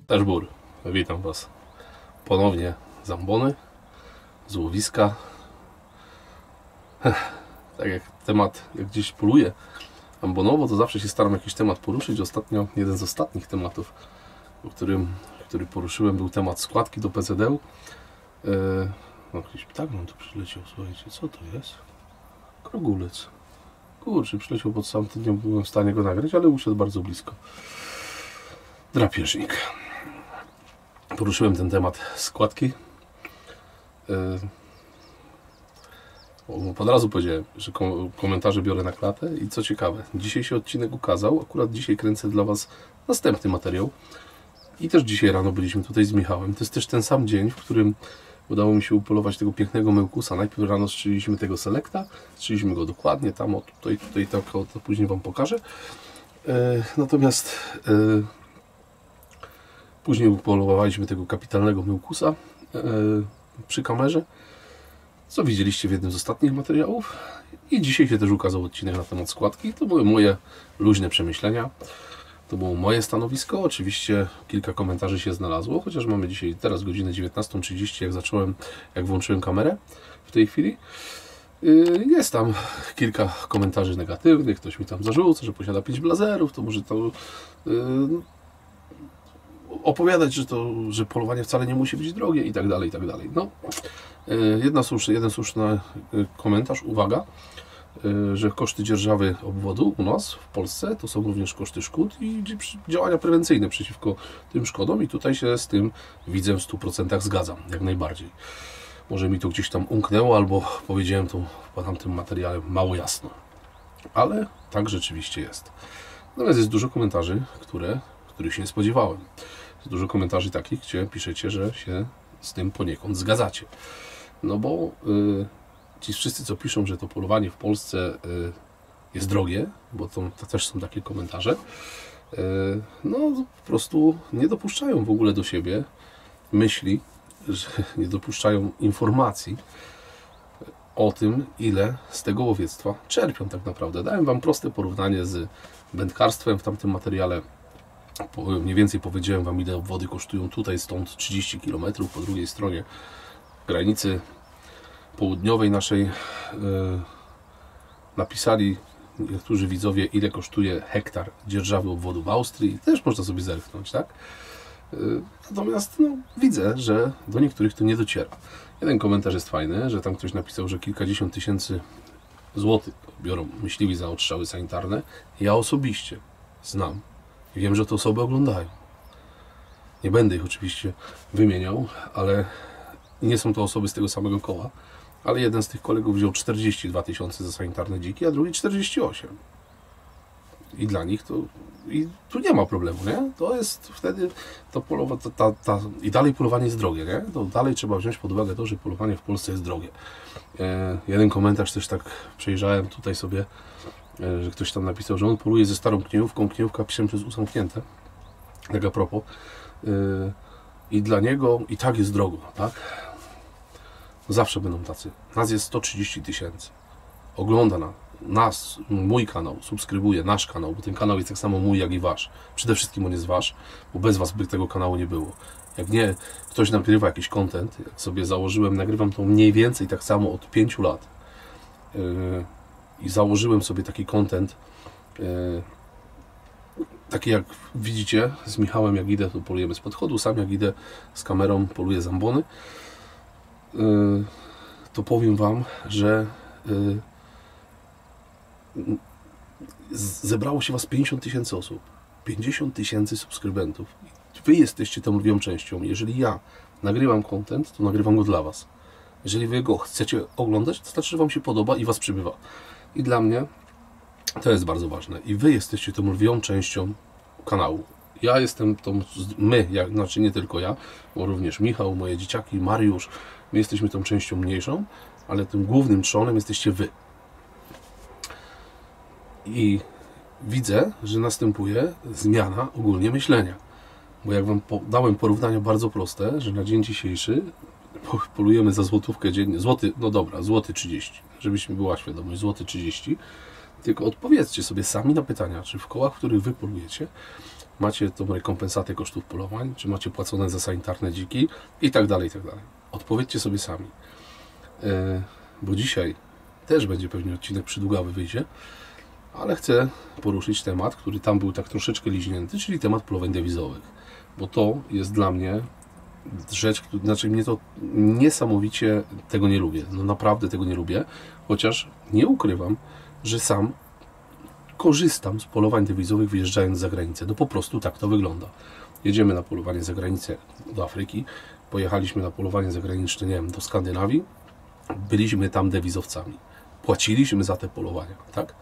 Też Bór. Witam Was ponownie z ambony, z łowiska. Tak jak temat, jak gdzieś poluję ambonowo, to zawsze się staram jakiś temat poruszyć. Ostatnio jeden z ostatnich tematów, który poruszyłem, był temat składki do PCD. No, jakiś ptak nam tu przyleciał, słuchajcie, co to jest? Krogulec. Kurczę, przyleciał pod sam tydzień, nie byłem w stanie go nagrać, ale uszedł bardzo blisko. Drapieżnik. Poruszyłem ten temat składki. Od razu powiedziałem, że komentarze biorę na klatę i co ciekawe, dzisiaj się odcinek ukazał, akurat dzisiaj kręcę dla Was następny materiał i też dzisiaj rano byliśmy tutaj z Michałem. To jest też ten sam dzień, w którym udało mi się upolować tego pięknego mełkusa. Najpierw rano strzeliśmy tego selekta, strzeliśmy go dokładnie, tam o tutaj tak, to później Wam pokażę. Natomiast później upolowaliśmy tego kapitalnego mełkusa przy kamerze, co widzieliście w jednym z ostatnich materiałów. I dzisiaj się też ukazał odcinek na temat składki. To były moje luźne przemyślenia. To było moje stanowisko. Oczywiście kilka komentarzy się znalazło, chociaż mamy dzisiaj teraz godzinę 19:30, jak włączyłem kamerę w tej chwili. Jest tam kilka komentarzy negatywnych. Ktoś mi tam zarzuca, że posiada 5 blazerów, to może to opowiadać, że polowanie wcale nie musi być drogie i tak dalej, i tak dalej. No, jeden słuszny komentarz, uwaga, że koszty dzierżawy obwodu u nas w Polsce to są również koszty szkód i działania prewencyjne przeciwko tym szkodom i tutaj się z tym widzę w 100% zgadzam, jak najbardziej. Może mi to gdzieś tam umknęło albo powiedziałem to w tamtym materiale mało jasno, ale tak rzeczywiście jest. Natomiast jest dużo komentarzy, których się nie spodziewałem. Jest dużo komentarzy takich, gdzie piszecie, że się z tym poniekąd zgadzacie. No bo ci wszyscy, co piszą, że to polowanie w Polsce jest drogie, bo to też są takie komentarze, no po prostu nie dopuszczają w ogóle do siebie myśli, że nie dopuszczają informacji o tym, ile z tego łowiectwa czerpią tak naprawdę. Dałem Wam proste porównanie z wędkarstwem w tamtym materiale. Mniej więcej powiedziałem Wam, ile obwody kosztują tutaj, stąd 30 km, po drugiej stronie granicy południowej naszej. Napisali niektórzy widzowie, ile kosztuje hektar dzierżawy obwodu w Austrii. Też można sobie zerknąć, tak? Natomiast no, widzę, że do niektórych to nie dociera. Jeden komentarz jest fajny, że tam ktoś napisał, że kilkadziesiąt tysięcy złotych biorą myśliwi za odstrzały sanitarne. Ja osobiście znam. Wiem, że te osoby oglądają. Nie będę ich oczywiście wymieniał, ale nie są to osoby z tego samego koła. Ale jeden z tych kolegów wziął 42 tysiące za sanitarne dziki, a drugi 48. I dla nich to... I tu nie ma problemu, nie? To jest wtedy... I dalej polowanie jest drogie, nie? To dalej trzeba wziąć pod uwagę to, że polowanie w Polsce jest drogie. Jeden komentarz też tak przejrzałem tutaj sobie, że ktoś tam napisał, że on poluje ze starą kniejówką. Kniejówka piszę przez zamknięte. Tak a propos. I dla niego i tak jest drogo, tak? Zawsze będą tacy. Nas jest 130 tysięcy. Ogląda nas, mój kanał, subskrybuje nasz kanał, bo ten kanał jest tak samo mój, jak i Wasz. Przede wszystkim on jest Wasz, bo bez Was by tego kanału nie było. Jak nie, ktoś nagrywa jakiś content, jak sobie założyłem, nagrywam to mniej więcej tak samo od 5 lat. I założyłem sobie taki content, taki jak widzicie z Michałem, jak idę, to polujemy z podchodu, sam jak idę z kamerą, poluję z ambony, to powiem Wam, że zebrało się Was 50 tysięcy osób, 50 tysięcy subskrybentów. Wy jesteście tą lwią częścią. Jeżeli ja nagrywam content, to nagrywam go dla Was. Jeżeli Wy go chcecie oglądać, to znaczy, że Wam się podoba i Was przybywa. I dla mnie to jest bardzo ważne. I Wy jesteście tą lwią częścią kanału. Ja jestem znaczy nie tylko ja, bo również Michał, moje dzieciaki, Mariusz, my jesteśmy tą częścią mniejszą, ale tym głównym trzonem jesteście Wy. I widzę, że następuje zmiana ogólnie myślenia. Bo jak Wam dałem porównania bardzo proste, że na dzień dzisiejszy polujemy za złotówkę dziennie, złoty 30, żebyśmy była świadomość, złoty 30, tylko odpowiedzcie sobie sami na pytania, czy w kołach, w których Wy polujecie, macie tą rekompensatę kosztów polowań, czy macie płacone za sanitarne dziki i tak dalej, i tak dalej. Odpowiedzcie sobie sami. Bo dzisiaj też będzie pewnie odcinek przydługawy wyjdzie, ale chcę poruszyć temat, który tam był tak troszeczkę liźnięty, czyli temat polowań dewizowych. Bo to jest dla mnie rzecz, znaczy mnie to niesamowicie tego nie lubię. No naprawdę tego nie lubię, chociaż nie ukrywam, że sam korzystam z polowań dewizowych wyjeżdżając za granicę. No po prostu tak to wygląda. Jedziemy na polowanie za granicę do Afryki, pojechaliśmy na polowanie zagraniczne, nie wiem, do Skandynawii, byliśmy tam dewizowcami. Płaciliśmy za te polowania, tak?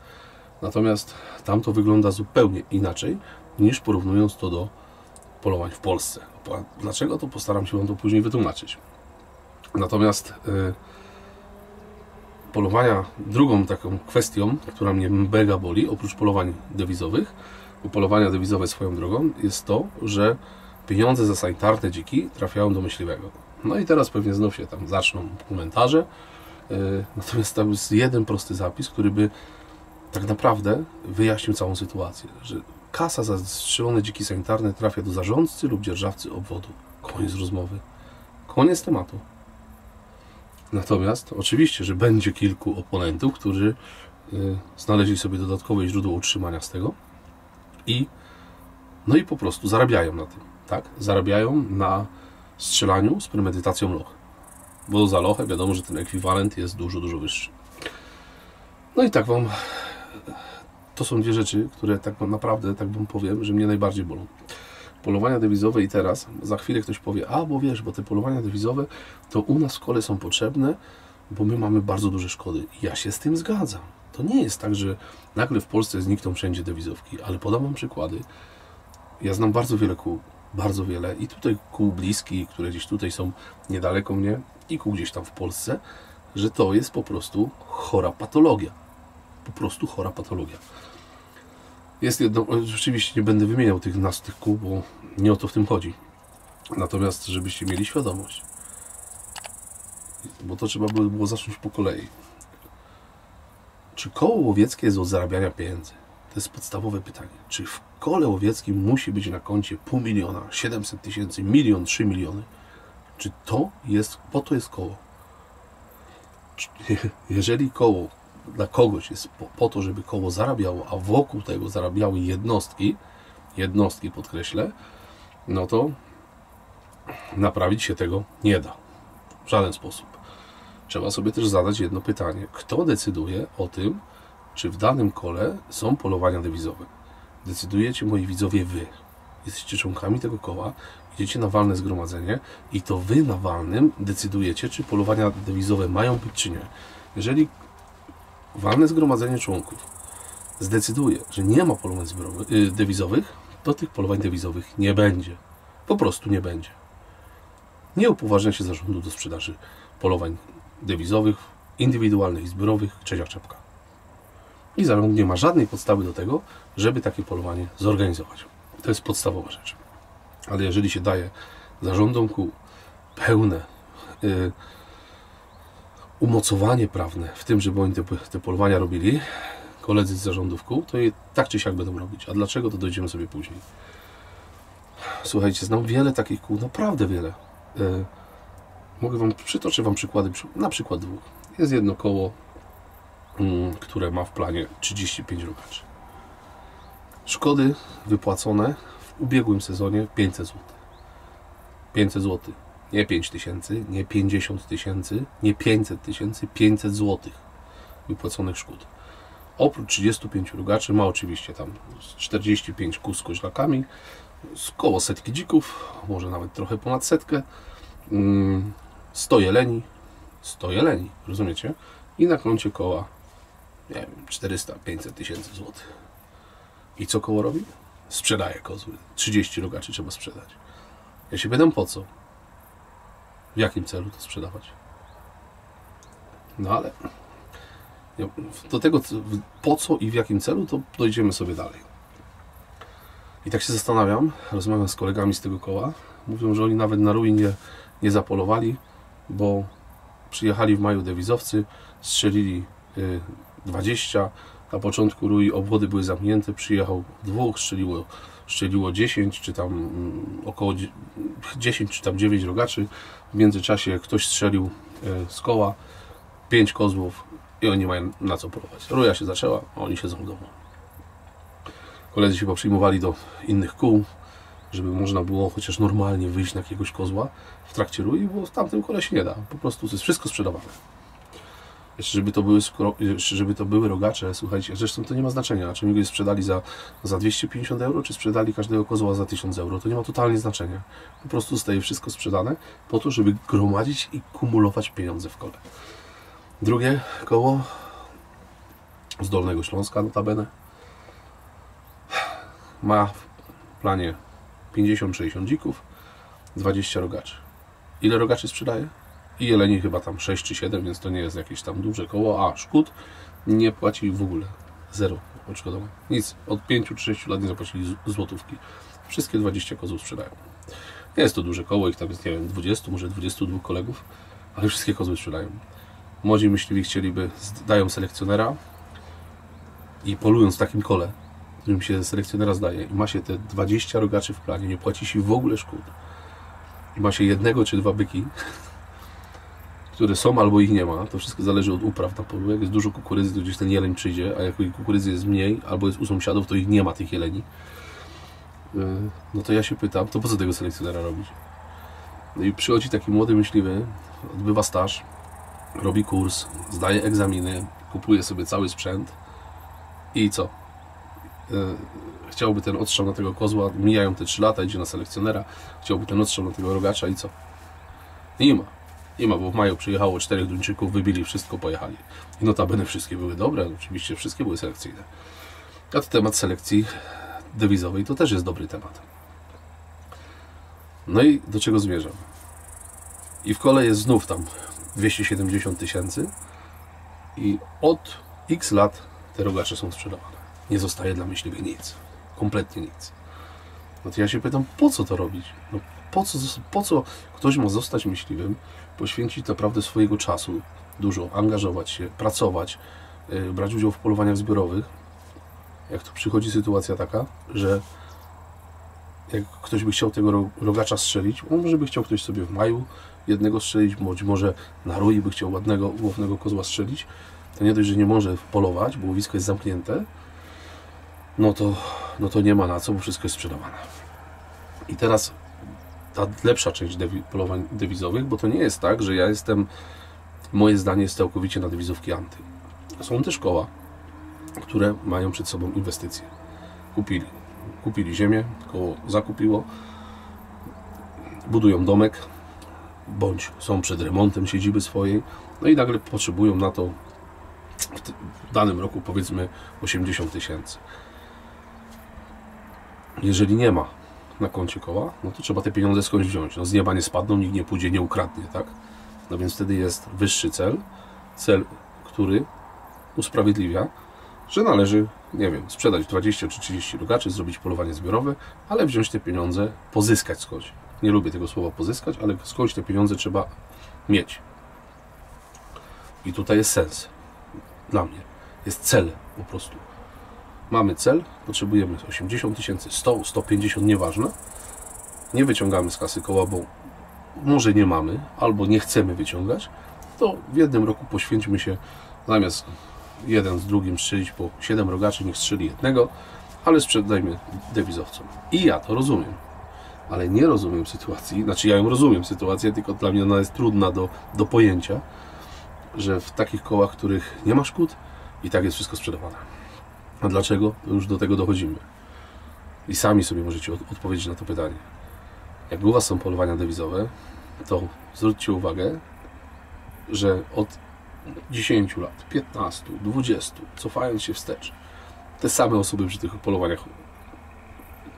Natomiast tam to wygląda zupełnie inaczej, niż porównując to do polowań w Polsce. Dlaczego? To postaram się Wam to później wytłumaczyć. Natomiast polowania, drugą taką kwestią, która mnie mega boli, oprócz polowań dewizowych, bo polowania dewizowe swoją drogą, jest to, że pieniądze za sanitarne dziki trafiają do myśliwego. No i teraz pewnie znów się tam zaczną komentarze, natomiast tam jest jeden prosty zapis, który by tak naprawdę wyjaśnił całą sytuację, że kasa za strzelone dziki sanitarne trafia do zarządcy lub dzierżawcy obwodu. Koniec rozmowy. Koniec tematu. Natomiast oczywiście, że będzie kilku oponentów, którzy znaleźli sobie dodatkowe źródło utrzymania z tego no i po prostu zarabiają na tym. Tak? Zarabiają na strzelaniu z premedytacją lochy. Bo za lochę wiadomo, że ten ekwiwalent jest dużo, dużo wyższy. No i tak Wam... To są dwie rzeczy, które tak naprawdę, tak Wam powiem, że mnie najbardziej bolą. Polowania dewizowe i teraz, za chwilę ktoś powie, bo wiesz, bo te polowania dewizowe to u nas w szkole są potrzebne, bo my mamy bardzo duże szkody. Ja się z tym zgadzam. To nie jest tak, że nagle w Polsce znikną wszędzie dewizowki, ale podam Wam przykłady. Ja znam bardzo wiele kół, bardzo wiele i tutaj kół bliskich, które gdzieś tutaj są niedaleko mnie i kół gdzieś tam w Polsce, że to jest po prostu chora patologia. Po prostu chora patologia. Jest jedno, rzeczywiście nie będę wymieniał tych nazw tych kół, bo nie o to w tym chodzi. Natomiast, żebyście mieli świadomość, bo to trzeba by było zacząć po kolei. Czy koło łowieckie jest od zarabiania pieniędzy? To jest podstawowe pytanie. Czy w kole łowieckim musi być na koncie 500 000, 700 000, 1 milion, 3 miliony? Czy to jest, po to jest koło? Jeżeli koło dla kogoś jest po to, żeby koło zarabiało, a wokół tego zarabiały jednostki podkreślę, no to naprawić się tego nie da. W żaden sposób. Trzeba sobie też zadać jedno pytanie. Kto decyduje o tym, czy w danym kole są polowania dewizowe? Decydujecie, moi widzowie, Wy. Jesteście członkami tego koła, idziecie na walne zgromadzenie i to Wy na walnym decydujecie, czy polowania dewizowe mają być, czy nie. Jeżeli walne zgromadzenie członków zdecyduje, że nie ma polowań dewizowych, to tych polowań dewizowych nie będzie. Po prostu nie będzie. Nie upoważnia się zarządu do sprzedaży polowań dewizowych, indywidualnych i zbiorowych, trzecia czapka. I zarząd nie ma żadnej podstawy do tego, żeby takie polowanie zorganizować. To jest podstawowa rzecz. Ale jeżeli się daje zarządom kół pełne umocowanie prawne w tym, żeby oni te polowania robili, koledzy z zarządów kół, to je tak czy siak będą robić. A dlaczego, to dojdziemy sobie później. Słuchajcie, znam wiele takich kół, naprawdę wiele. Przytoczę Wam przykłady, na przykład dwóch. Jest jedno koło, które ma w planie 35 rogaczy. Szkody wypłacone w ubiegłym sezonie 500 zł. 500 zł. Nie 5 tysięcy, nie 50 tysięcy, nie 500 tysięcy, 500 zł wypłaconych szkód. Oprócz 35 rogaczy ma oczywiście tam 45 kóz z koźlakami, z koło setki dzików, może nawet trochę ponad setkę, 100 jeleni, rozumiecie? I na koncie koła, nie wiem, 400-500 tysięcy złotych. I co koło robi? Sprzedaje kozły. 30 rogaczy trzeba sprzedać. Ja się pytam, po co? W jakim celu to sprzedawać? No ale do tego, po co i w jakim celu, to dojdziemy sobie dalej. I tak się zastanawiam, rozmawiam z kolegami z tego koła, mówią, że oni nawet na ruinie nie zapolowali, bo przyjechali w maju dewizowcy, strzelili 20, Na początku rui obwody były zamknięte, przyjechał 2, strzeliło 10, czy tam około 10, czy tam 9 rogaczy. W międzyczasie ktoś strzelił z koła 5 kozłów i oni nie mają na co polować. Ruja się zaczęła, a oni siedzą w domu. Koledzy się poprzyjmowali do innych kół, żeby można było chociaż normalnie wyjść na jakiegoś kozła w trakcie rui, bo w tamtym kole się nie da. Po prostu to jest wszystko sprzedawane. Jeszcze żeby to były rogacze, słuchajcie, zresztą to nie ma znaczenia, czy mi go sprzedali za 250 euro, czy sprzedali każdego kozła za 1000 euro, to nie ma totalnie znaczenia. Po prostu zostaje wszystko sprzedane po to, żeby gromadzić i kumulować pieniądze w kole. Drugie koło z Dolnego Śląska, notabene, ma w planie 50-60 dzików, 20 rogaczy. Ile rogaczy sprzedaje? I jeleni chyba tam 6 czy 7, więc to nie jest jakieś tam duże koło. A szkód nie płaci w ogóle. 0 odszkodowań. Nic. Od 5 czy 6 lat nie zapłacili złotówki. Wszystkie 20 kozłów sprzedają. Nie jest to duże koło, ich tam jest, nie wiem, 20, może 22 kolegów, ale wszystkie kozły sprzedają. Młodzi myśliwi chcieliby, dają selekcjonera i polując w takim kole, którym się selekcjonera zdaje i ma się te 20 rogaczy w planie, nie płaci się w ogóle szkód i ma się 1 czy 2 byki, które są albo ich nie ma, to wszystko zależy od upraw na polu. Jak jest dużo kukurydzy, to gdzieś ten jeleń przyjdzie, a jak kukurydzy jest mniej, albo jest u sąsiadów, to ich nie ma, tych jeleni. No to ja się pytam, to po co tego selekcjonera robić? No i przychodzi taki młody myśliwy, odbywa staż, robi kurs, zdaje egzaminy, kupuje sobie cały sprzęt i co? Chciałby ten odstrzał na tego kozła, mijają te 3 lata, idzie na selekcjonera, chciałby ten odstrzał na tego rogacza i co? I nie ma. Nie ma, bo w maju przyjechało 4 Duńczyków, wybili wszystko, pojechali. I notabene wszystkie były dobre, oczywiście wszystkie były selekcyjne. A to temat selekcji dewizowej to też jest dobry temat. No i do czego zmierzam? I w kole jest znów tam 270 000 i od x lat te rogacze są sprzedawane. Nie zostaje dla myśliwych nic. Kompletnie nic. No to ja się pytam, po co to robić? No po co ktoś ma zostać myśliwym, poświęcić naprawdę swojego czasu, dużo, angażować się, pracować, brać udział w polowaniach zbiorowych, jak tu przychodzi sytuacja taka, że jak ktoś by chciał tego rogacza strzelić, może by chciał ktoś sobie w maju jednego strzelić, bądź może na rui by chciał ładnego, głównego kozła strzelić, to nie dość, że nie może polować, bo łowisko jest zamknięte, no to nie ma na co, bo wszystko jest sprzedawane. I teraz ta lepsza część polowań dewizowych, bo to nie jest tak, że ja jestem, moje zdanie jest całkowicie na dewizówki anty. Są też koła, które mają przed sobą inwestycje. Kupili ziemię, koło zakupiło, budują domek, bądź są przed remontem siedziby swojej, no i nagle potrzebują na to w danym roku powiedzmy 80 000. Jeżeli nie ma na koncie koła, no to trzeba te pieniądze skądś wziąć. No z nieba nie spadną, nikt nie pójdzie, nie ukradnie, tak? No więc wtedy jest wyższy cel, który usprawiedliwia, że należy, nie wiem, sprzedać 20 czy 30 rogaczy, zrobić polowanie zbiorowe, ale wziąć te pieniądze, pozyskać skądś. Nie lubię tego słowa pozyskać, ale skądś te pieniądze trzeba mieć. I tutaj jest sens. Dla mnie. Jest cel po prostu. Mamy cel, potrzebujemy 80 000, 100, 150, nieważne. Nie wyciągamy z kasy koła, bo może nie mamy, albo nie chcemy wyciągać, to w jednym roku poświęćmy się, zamiast jeden z drugim strzelić po 7 rogaczy, niech strzeli jednego, ale sprzedajmy dewizowcom. I ja to rozumiem, ale nie rozumiem sytuacji, znaczy ja ją rozumiem sytuację, tylko dla mnie ona jest trudna do pojęcia, że w takich kołach, których nie ma szkód, i tak jest wszystko sprzedawane. A dlaczego? To już do tego dochodzimy. I sami sobie możecie odpowiedzieć na to pytanie. Jak u Was są polowania dewizowe, to zwróćcie uwagę, że od 10 lat, 15, 20, cofając się wstecz, te same osoby przy tych polowaniach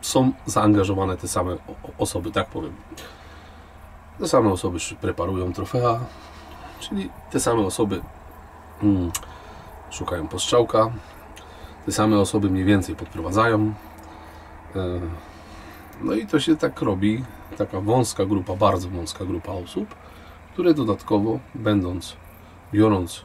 są zaangażowane, te same osoby, tak powiem. Te same osoby preparują trofea, czyli te same osoby szukają postrzałka, te same osoby mniej więcej podprowadzają. No i to się tak robi, taka wąska grupa, bardzo wąska grupa osób, które dodatkowo, biorąc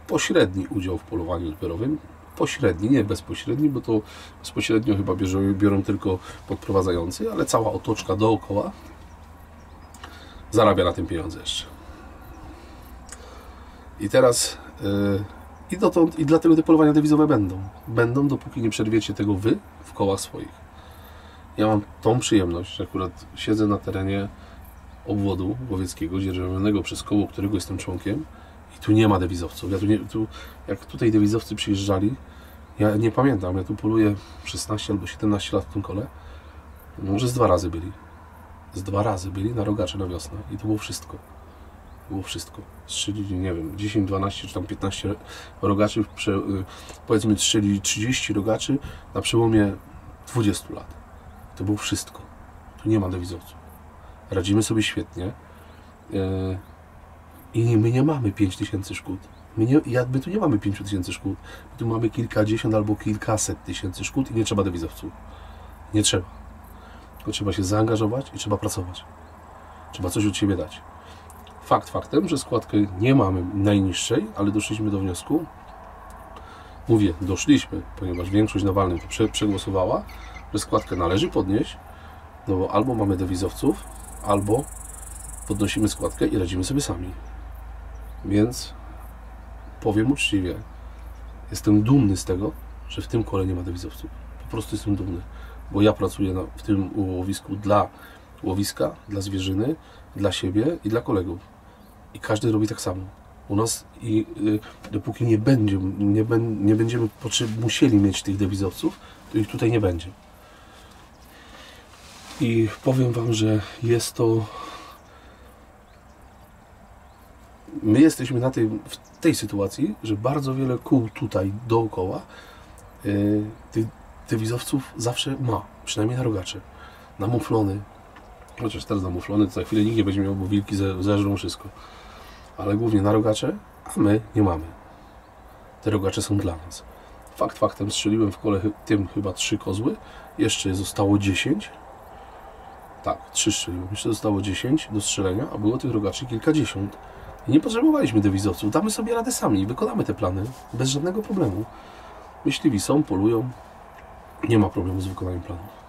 pośredni udział w polowaniu zbiorowym, pośredni, nie bezpośredni, bo to bezpośrednio chyba biorą tylko podprowadzający, ale cała otoczka dookoła zarabia na tym pieniądze jeszcze. I teraz i dlatego te polowania dewizowe będą, dopóki nie przerwiecie tego wy w kołach swoich. Ja mam tą przyjemność, że akurat siedzę na terenie obwodu łowieckiego, dzierżawionego przez koło, którego jestem członkiem, i tu nie ma dewizowców. Jak tutaj dewizowcy przyjeżdżali, ja nie pamiętam, ja tu poluję 16 albo 17 lat w tym kole, może z 2 razy byli. Z 2 razy byli na rogacze na wiosnę i to było wszystko. Było wszystko. Strzelili, nie wiem, 10, 12 czy tam 15 rogaczy, powiedzmy strzelili 30 rogaczy na przełomie 20 lat. To było wszystko. Tu nie ma dewizowców. Radzimy sobie świetnie i my nie mamy 5000 szkód. My tu nie mamy 5000 szkód. My tu mamy kilkadziesiąt albo kilkaset tysięcy szkód i nie trzeba dewizowców. Nie trzeba. Tylko trzeba się zaangażować i trzeba pracować. Trzeba coś od siebie dać. Fakt faktem, że składkę nie mamy najniższej, ale doszliśmy do wniosku, mówię, doszliśmy, ponieważ większość na walnym to przegłosowała, że składkę należy podnieść, no bo albo mamy dewizowców, albo podnosimy składkę i radzimy sobie sami. Więc powiem uczciwie, jestem dumny z tego, że w tym kole nie ma dewizowców. Po prostu jestem dumny, bo ja pracuję w tym łowisku dla łowiska, dla zwierzyny, dla siebie i dla kolegów. I każdy robi tak samo. U nas dopóki nie będziemy musieli mieć tych dewizowców, to ich tutaj nie będzie. I powiem Wam, że jest to... My jesteśmy w tej sytuacji, że bardzo wiele kół tutaj dookoła tych dewizowców zawsze ma. Przynajmniej na rogacze. Na muflony. Chociaż teraz na muflony to za chwilę nikt nie będzie miał, bo wilki zeżrą wszystko. Ale głównie na rogacze, a my nie mamy. Te rogacze są dla nas. Fakt faktem, strzeliłem w kole tym chyba 3 kozły. Jeszcze zostało 10. Tak, 3 strzeliłem. Jeszcze zostało 10 do strzelenia, a było tych rogaczy kilkadziesiąt. I nie potrzebowaliśmy dewizowców. Damy sobie radę sami i wykonamy te plany bez żadnego problemu. Myśliwi są, polują. Nie ma problemu z wykonaniem planów.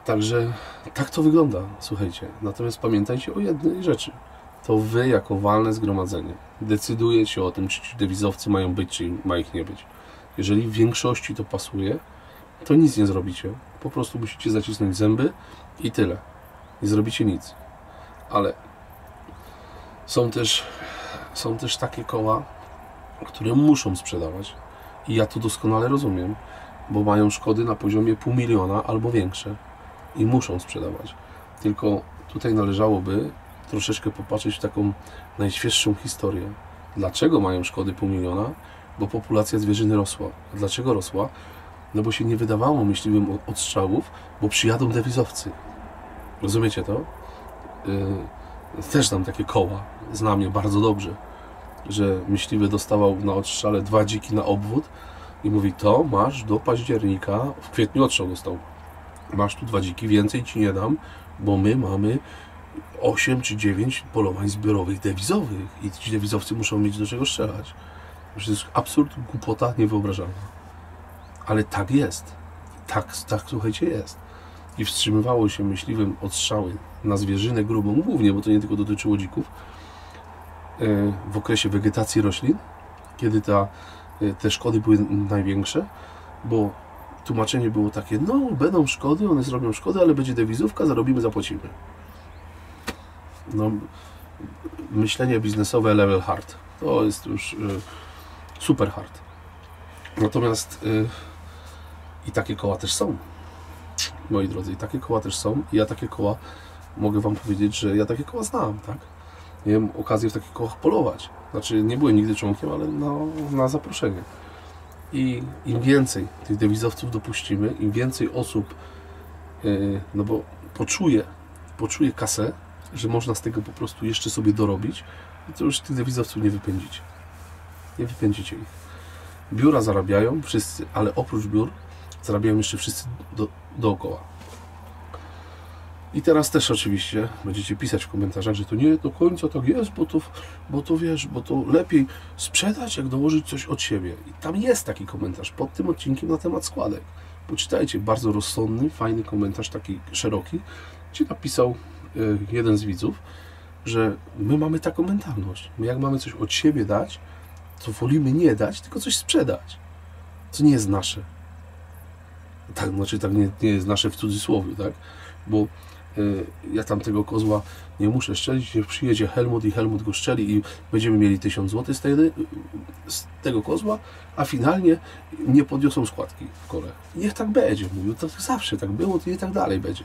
Także tak to wygląda, słuchajcie. Natomiast pamiętajcie o jednej rzeczy. To wy jako walne zgromadzenie decydujecie o tym, czy ci dewizowcy mają być, czy ma ich nie być. Jeżeli w większości to pasuje, to nic nie zrobicie. Po prostu musicie zacisnąć zęby i tyle. Nie zrobicie nic. Ale są też takie koła, które muszą sprzedawać. I ja to doskonale rozumiem, bo mają szkody na poziomie 500 000 albo większe. I muszą sprzedawać. Tylko tutaj należałoby troszeczkę popatrzeć w taką najświeższą historię. Dlaczego mają szkody 500 000? Bo populacja zwierzyny rosła. A dlaczego rosła? No bo się nie wydawało myśliwym odstrzałów, bo przyjadą dewizowcy. Rozumiecie to? Też znam takie koła, znam je bardzo dobrze, że myśliwy dostawał na odstrzale 2 dziki na obwód i mówi, to masz do października, w kwietniu odstrzał dostał, masz tu 2 dziki, więcej ci nie dam, bo my mamy 8 czy 9 polowań zbiorowych dewizowych i ci dewizowcy muszą mieć do czego strzelać. To jest absurd, głupota niewyobrażalna. Ale tak jest. Tak, słuchajcie, jest. I wstrzymywało się myśliwym odstrzały na zwierzynę grubą, głównie, bo to nie tylko dotyczyło dzików, w okresie wegetacji roślin, kiedy te szkody były największe, bo tłumaczenie było takie, no będą szkody, one zrobią szkody, ale będzie dewizówka, zarobimy, zapłacimy. No, myślenie biznesowe level hard. To jest już super hard. Natomiast i takie koła też są, moi drodzy, i takie koła też są. I ja takie koła, mogę Wam powiedzieć, że ja takie koła znam, tak? Miałem okazję w takich kołach polować. Znaczy, nie byłem nigdy członkiem, ale na zaproszenie. I im więcej tych dewizowców dopuścimy, im więcej osób, no bo poczuje kasę, że można z tego po prostu jeszcze sobie dorobić, to już tych dewizowców nie wypędzicie. Nie wypędzicie ich. Biura zarabiają wszyscy, ale oprócz biur zarabiają jeszcze wszyscy dookoła. I teraz też oczywiście będziecie pisać w komentarzach, że to nie do końca tak jest, bo to wiesz, bo to lepiej sprzedać, jak dołożyć coś od siebie. I tam jest taki komentarz pod tym odcinkiem na temat składek. Poczytajcie, bardzo rozsądny, fajny komentarz, taki szeroki, gdzie napisał jeden z widzów, że my mamy taką mentalność. My jak mamy coś od siebie dać, to wolimy nie dać, tylko coś sprzedać. Co nie jest nasze. Tak, znaczy tak nie jest nasze w cudzysłowie, tak? Bo ja tam tego kozła nie muszę szczelić, przyjedzie Helmut i Helmut go szczeli i będziemy mieli 1000 zł z tego kozła, a finalnie nie podniosą składki w kole. Niech tak będzie, mówił, to zawsze tak było, to i tak dalej będzie.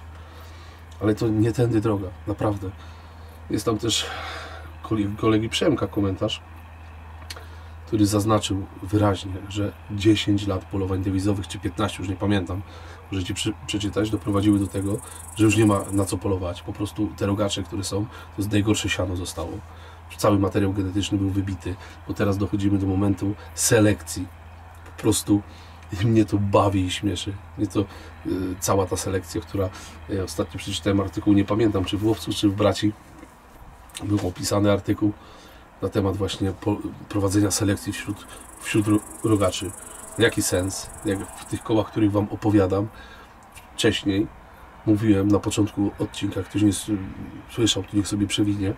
Ale to nie tędy droga, naprawdę. Jest tam też kolegi Przemka komentarz, który zaznaczył wyraźnie, że 10 lat polowań dewizowych, czy 15, już nie pamiętam, możecie przeczytać, doprowadziły do tego, że już nie ma na co polować. Po prostu te rogacze, które są, to jest najgorsze siano zostało. Cały materiał genetyczny był wybity, bo teraz dochodzimy do momentu selekcji. Po prostu mnie to bawi i śmieszy. Mnie to cała ta selekcja, która ostatnio przeczytałem artykuł, nie pamiętam, czy w Łowcu, czy w Braci, był opisany artykuł na temat właśnie prowadzenia selekcji wśród rogaczy. Jaki sens? Jak w tych kołach, których Wam opowiadam wcześniej, mówiłem na początku odcinka, ktoś nie słyszał, to niech sobie przewinie,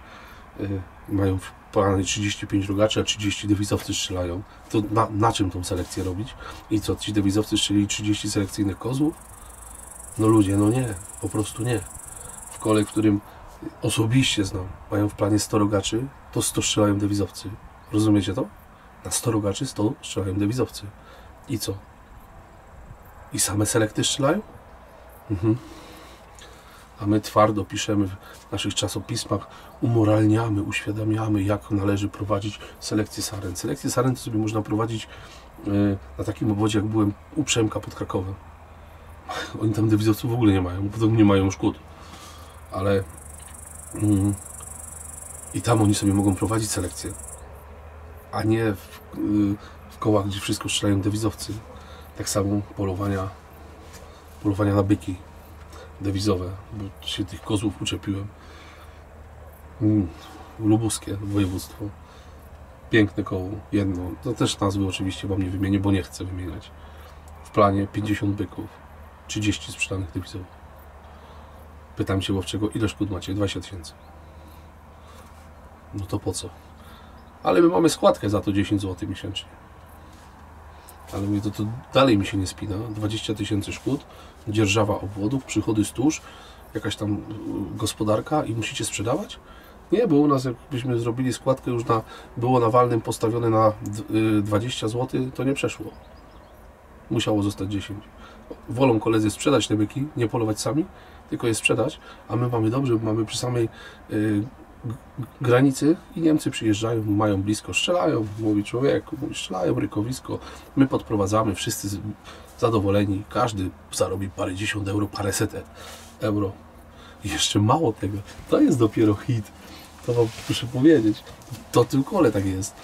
mają w planie 35 rogaczy, a 30 dewizowcy strzelają. To na czym tą selekcję robić? I co, ci dewizowcy strzelili 30 selekcyjnych kozłów? No ludzie, no nie, po prostu nie. W kole, w którym osobiście znam, mają w planie 100 rogaczy, to 100 strzelają dewizowcy. Rozumiecie to? Na 100 rogaczy 100 strzelają dewizowcy. I co? I same selekty strzelają? A my twardo piszemy w naszych czasopismach, umoralniamy, uświadamiamy, jak należy prowadzić selekcję saren. Selekcję saren to sobie można prowadzić na takim obwodzie, jak byłem u Przemka pod Krakowem. Oni tam dewizowców w ogóle nie mają, potem nie mają szkód. Ale i tam oni sobie mogą prowadzić selekcję, a nie w kołach, gdzie wszystko strzelają dewizowcy. Tak samo polowania na byki dewizowe, bo się tych kozłów uczepiłem. Lubuskie województwo. Piękne koło, jedno. To też nazwy oczywiście Wam nie wymienię, bo nie chcę wymieniać. W planie 50 byków, 30 sprzedanych dewizowych. Pytam się łowczego, ile szkód macie? 20 000. No to po co? Ale my mamy składkę za to 10 zł miesięcznie. Ale mówię, to dalej mi się nie spina. 20 000 szkód, dzierżawa obwodów, przychody z tusz, jakaś tam gospodarka i musicie sprzedawać? Nie, bo u nas jakbyśmy zrobili składkę już było na walnym postawione na 20 zł, to nie przeszło. Musiało zostać 10. Wolą koledzy sprzedać te byki, nie polować sami, tylko je sprzedać, a my mamy dobrze, mamy przy samej granicy i Niemcy przyjeżdżają, mają blisko, strzelają, mówi człowieku, strzelają rykowisko, my podprowadzamy, wszyscy zadowoleni, każdy zarobi parędziesiąt euro, paręset euro. I jeszcze mało tego, to jest dopiero hit, to Wam muszę powiedzieć, to tylko tak jest.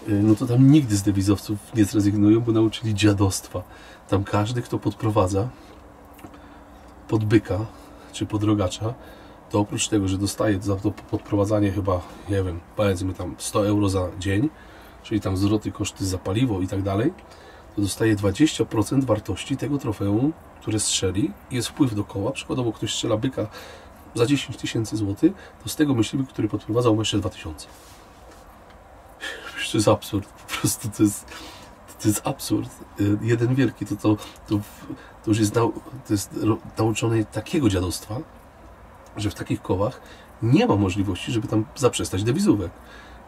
No to tam nigdy z dewizowców nie zrezygnują, bo nauczyli dziadostwa. Tam każdy, kto podprowadza pod byka, czy pod rogacza, to oprócz tego, że dostaje za to podprowadzanie chyba, nie wiem, powiedzmy tam 100 euro za dzień, czyli tam zwroty, koszty za paliwo i tak dalej, to dostaje 20% wartości tego trofeum, które strzeli i jest wpływ do koła. Przykładowo ktoś strzela byka za 10 000 złotych, to z tego myśliwy, który podprowadzał, ma jeszcze 2000. To jest absurd, po prostu to jest absurd. Jeden wielki, to już jest, to jest nauczone takiego dziadostwa, że w takich kołach nie ma możliwości, żeby tam zaprzestać dewizówek,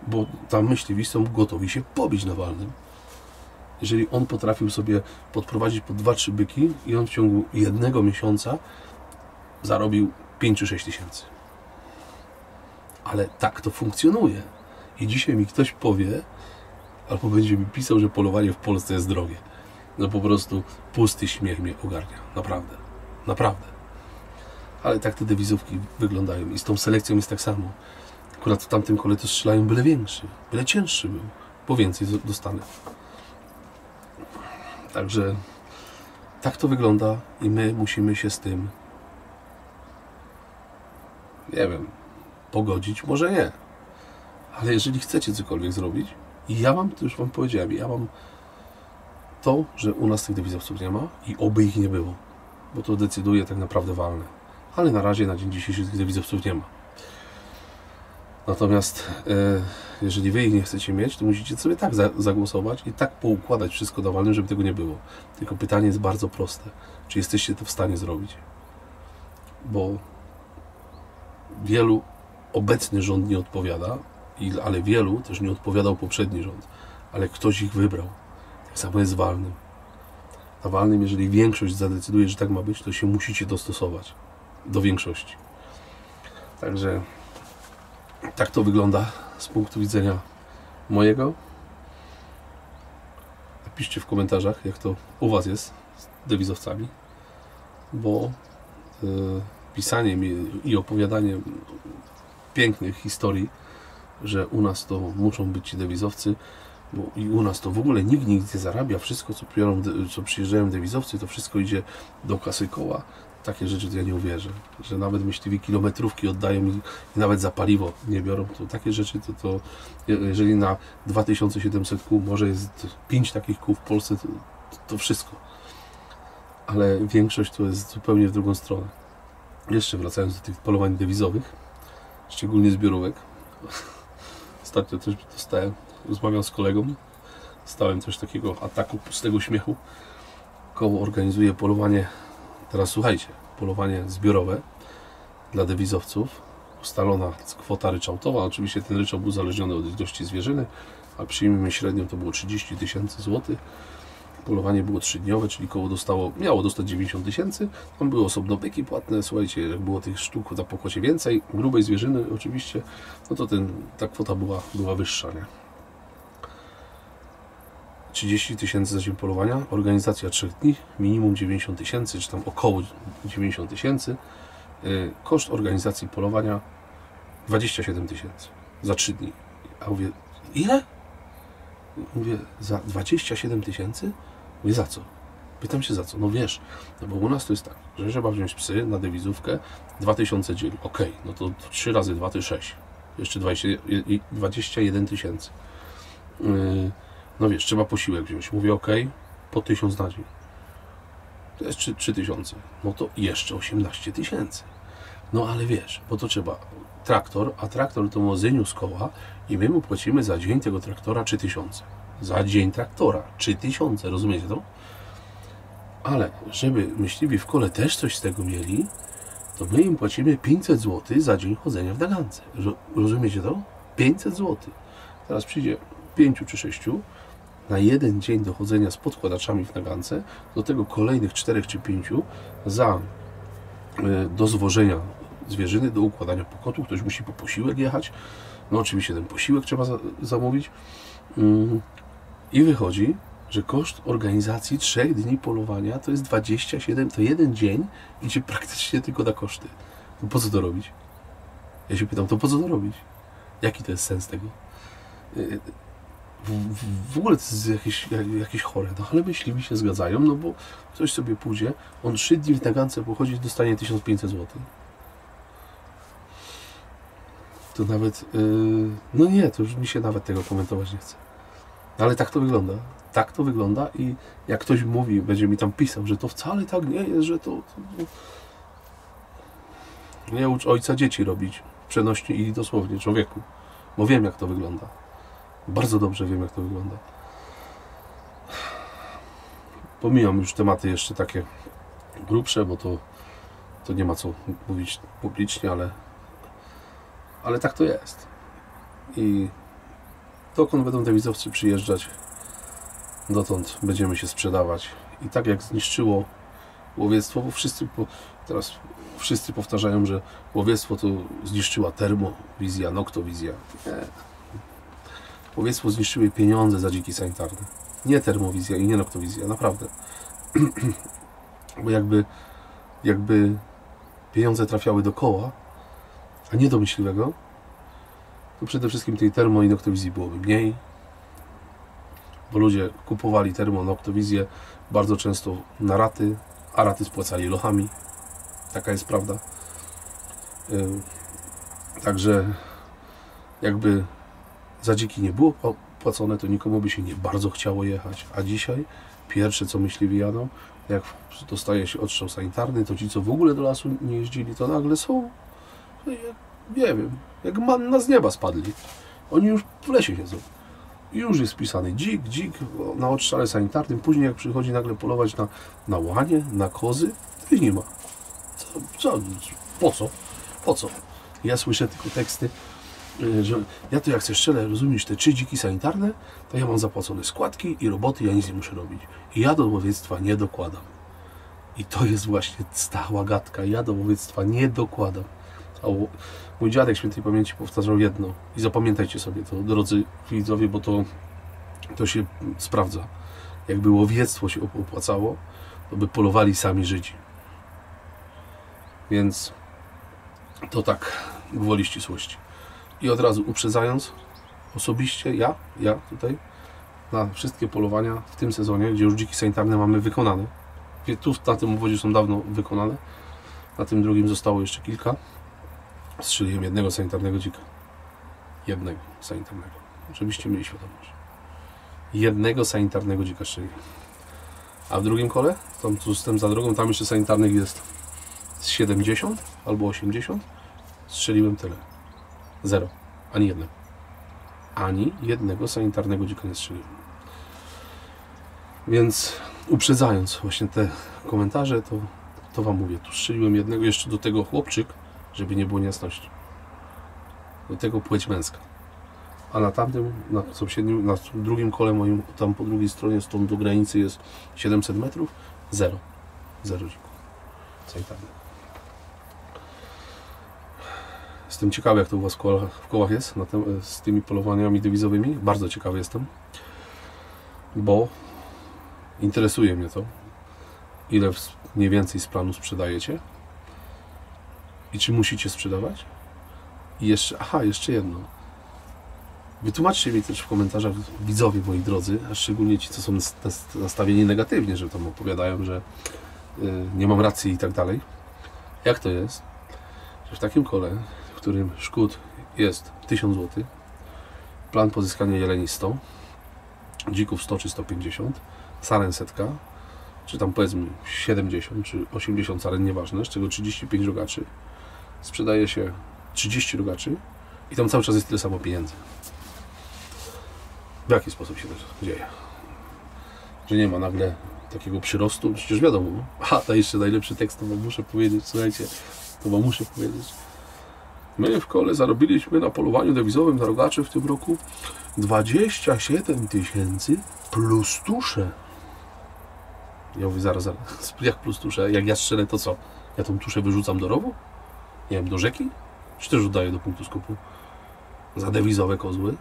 bo tam myśliwi są gotowi się pobić na walnym. Jeżeli on potrafił sobie podprowadzić po 2-3 byki i on w ciągu jednego miesiąca zarobił 5 czy 6 tysięcy. Ale tak to funkcjonuje. I dzisiaj mi ktoś powie, albo będzie mi pisał, że polowanie w Polsce jest drogie. No po prostu pusty śmiech mnie ogarnia. Naprawdę. Naprawdę. Ale tak te dewizówki wyglądają. I z tą selekcją jest tak samo. Akurat w tamtym kole to strzelają byle większy, byle cięższy był, bo więcej dostanę. Także tak to wygląda i my musimy się z tym nie wiem, pogodzić, może nie. Ale jeżeli chcecie cokolwiek zrobić, i ja mam, to już wam powiedziałem, ja mam to, że u nas tych dewizowców nie ma i oby ich nie było, bo to decyduje tak naprawdę walne. Ale na razie, na dzień dzisiejszy tych dewizowców nie ma. Natomiast jeżeli wy ich nie chcecie mieć, to musicie sobie tak zagłosować i tak poukładać wszystko na walnym, żeby tego nie było. Tylko pytanie jest bardzo proste. Czy jesteście to w stanie zrobić? Bo wielu obecny rząd nie odpowiada, ale wielu też nie odpowiadał poprzedni rząd. Ale ktoś ich wybrał. Tak samo jest z walnym. Na walnym, jeżeli większość zadecyduje, że tak ma być, to się musicie dostosować do większości. Także tak to wygląda z punktu widzenia mojego. Napiszcie w komentarzach, jak to u was jest z dewizowcami, bo pisaniem i opowiadaniem pięknych historii, że u nas to muszą być ci dewizowcy, bo i u nas to w ogóle nikt nie zarabia, wszystko co przyjeżdżają dewizowcy, to wszystko idzie do kasy koła. Takie rzeczy to ja nie uwierzę, że nawet myśliwi kilometrówki oddają i nawet za paliwo nie biorą, to takie rzeczy to jeżeli na 2700 kół może jest 5 takich kół w Polsce, to wszystko. Ale większość to jest zupełnie w drugą stronę. Jeszcze wracając do tych polowań dewizowych, szczególnie zbiorówek. Ostatnio też dostałem, rozmawiam z kolegą, dostałem też takiego ataku pustego śmiechu. Koło organizuje polowanie, teraz słuchajcie, polowanie zbiorowe dla dewizowców. Ustalona kwota ryczałtowa, oczywiście ten ryczałt był uzależniony od ilości zwierzyny, a przyjmijmy średnią to było 30 000 złotych. Polowanie było 3-dniowe, czyli koło miało dostać 90 000. Tam były osobno byki płatne. Słuchajcie, jak było tych sztuk na pokładzie więcej, grubej zwierzyny oczywiście, no to ta kwota była wyższa, nie? 30 000 za dzień polowania, organizacja 3 dni, minimum 90 000, czy tam około 90 000. Koszt organizacji polowania 27 000 za 3 dni. A mówię, ile? Mówię, za 27 000? Mówię, za co? Pytam się za co? No wiesz, no bo u nas to jest tak, że trzeba wziąć psy na dewizówkę 2000 dzieli. Okej, no to 3 razy 2 to 6. Jeszcze 21 000. No wiesz, trzeba posiłek wziąć. Mówię, okej, po 1000 na dzień. To jest 3000. No to jeszcze 18 000. No ale wiesz, bo to trzeba traktor, a traktor to mozyniu z koła i my mu płacimy za dzień tego traktora 3000. Za dzień traktora 3000, rozumiecie to? Ale żeby myśliwi w kole też coś z tego mieli, to my im płacimy 500 zł za dzień chodzenia w nagance. Rozumiecie to? 500 zł. Teraz przyjdzie 5 czy 6 na jeden dzień do chodzenia z podkładaczami w nagance, do tego kolejnych 4 czy 5 do zwożenia zwierzyny, do układania pokotu. Ktoś musi po posiłek jechać. No oczywiście ten posiłek trzeba zamówić. I wychodzi, że koszt organizacji 3 dni polowania to jest 27, to jeden dzień idzie praktycznie tylko na koszty. To po co to robić? Ja się pytam, to po co to robić? Jaki to jest sens tego? W ogóle to jest jakieś chore, no ale myśliwi się zgadzają, no bo ktoś sobie pójdzie, on 3 dni w nagance pochodzi, dostanie 1500 zł. To nawet, no nie, to już mi się nawet tego komentować nie chce. Ale tak to wygląda. Tak to wygląda i jak ktoś mówi, będzie mi tam pisał, że to wcale tak nie jest, że to nie ucz ojca dzieci robić przenośnie i dosłownie, człowieku. Bo wiem, jak to wygląda. Bardzo dobrze wiem, jak to wygląda. Pomijam już tematy jeszcze takie grubsze, bo to nie ma co mówić publicznie, ale tak to jest. I dokąd będą dewizowcy przyjeżdżać, dotąd będziemy się sprzedawać. I tak jak zniszczyło łowiectwo, bo teraz wszyscy powtarzają, że łowiectwo to zniszczyła termowizja, noktowizja. Nie. Łowiectwo zniszczyły pieniądze za dziki sanitarne. Nie termowizja i nie noktowizja, naprawdę. Bo jakby pieniądze trafiały do koła, a nie do myśliwego, to przede wszystkim tej termo i noktowizji byłoby mniej, bo ludzie kupowali termo, noktowizję bardzo często na raty, a raty spłacali lochami. Taka jest prawda. Także jakby za dziki nie było płacone, to nikomu by się nie bardzo chciało jechać. A dzisiaj pierwsze, co myśliwi jadą, jak dostaje się odstrzał sanitarny, to ci, co w ogóle do lasu nie jeździli, to nagle są, nie wiem, jak manna z nieba spadli. Oni już w lesie siedzą. Już jest wpisany dzik na odstrzale sanitarnym. Później jak przychodzi nagle polować na łanie, na kozy, to ich nie ma. Po co? Ja słyszę tylko teksty, że ja to jak chcę strzelę, rozumiesz, te 3 dziki sanitarne, to ja mam zapłacone składki i roboty, ja nic nie muszę robić. I ja do łowiectwa nie dokładam. I to jest właśnie stała gadka. Ja do łowiectwa nie dokładam. A mój dziadek świętej pamięci powtarzał jedno. I zapamiętajcie sobie to, drodzy widzowie, bo to się sprawdza. Jakby łowiectwo się opłacało, to by polowali sami Żydzi. Więc to tak gwoli ścisłości. I od razu uprzedzając, osobiście ja tutaj na wszystkie polowania w tym sezonie, gdzie już dziki sanitarne mamy wykonane, tu na tym obwodzie są dawno wykonane, na tym drugim zostało jeszcze kilka, strzeliłem jednego sanitarnego dzika. Jednego sanitarnego. Żebyście mieli świadomość. Jednego sanitarnego dzika strzeliłem. A w drugim kole, tam co jestem za drogą, tam jeszcze sanitarnych jest z 70 albo 80. Strzeliłem tyle. 0. Ani jednego. Ani jednego sanitarnego dzika nie strzeliłem. Więc uprzedzając właśnie te komentarze, to wam mówię. Tu strzeliłem jednego, jeszcze do tego chłopczyk, żeby nie było niejasności. Do tego płeć męska. A na tamtym, na sąsiednim, na drugim kole moim, tam po drugiej stronie, stąd do granicy jest 700 metrów. 0. 0 dzików sanitarnych. Jestem ciekawy, jak to u was w kołach jest z tymi polowaniami dewizowymi. Bardzo ciekawy jestem, bo interesuje mnie to, ile mniej więcej z planu sprzedajecie i czy musicie sprzedawać. I jeszcze jedno. Wytłumaczcie mi też w komentarzach, widzowie moi drodzy, a szczególnie ci, co są nastawieni negatywnie, że tam opowiadają, że nie mam racji i tak dalej. Jak to jest, że w takim kole, w którym szkód jest 1000 zł, plan pozyskania jeleni 100, dzików 100 czy 150, saren setka, czy tam powiedzmy 70 czy 80 saren, nieważne, z czego 35 rogaczy, sprzedaje się 30 rogaczy i tam cały czas jest tyle samo pieniędzy. W jaki sposób się to dzieje? Że nie ma nagle takiego przyrostu, przecież wiadomo, to jeszcze najlepszy tekst, to wam muszę powiedzieć, słuchajcie, to wam muszę powiedzieć. My w kole zarobiliśmy na polowaniu dewizowym na rogaczy w tym roku 27 000 plus tusze. Ja mówię, zaraz, jak plus tusze? Jak ja strzelę, to co? Ja tą tuszę wyrzucam do rowu? Nie wiem, do rzeki? Czy też oddaję do punktu skupu? Za dewizowe kozły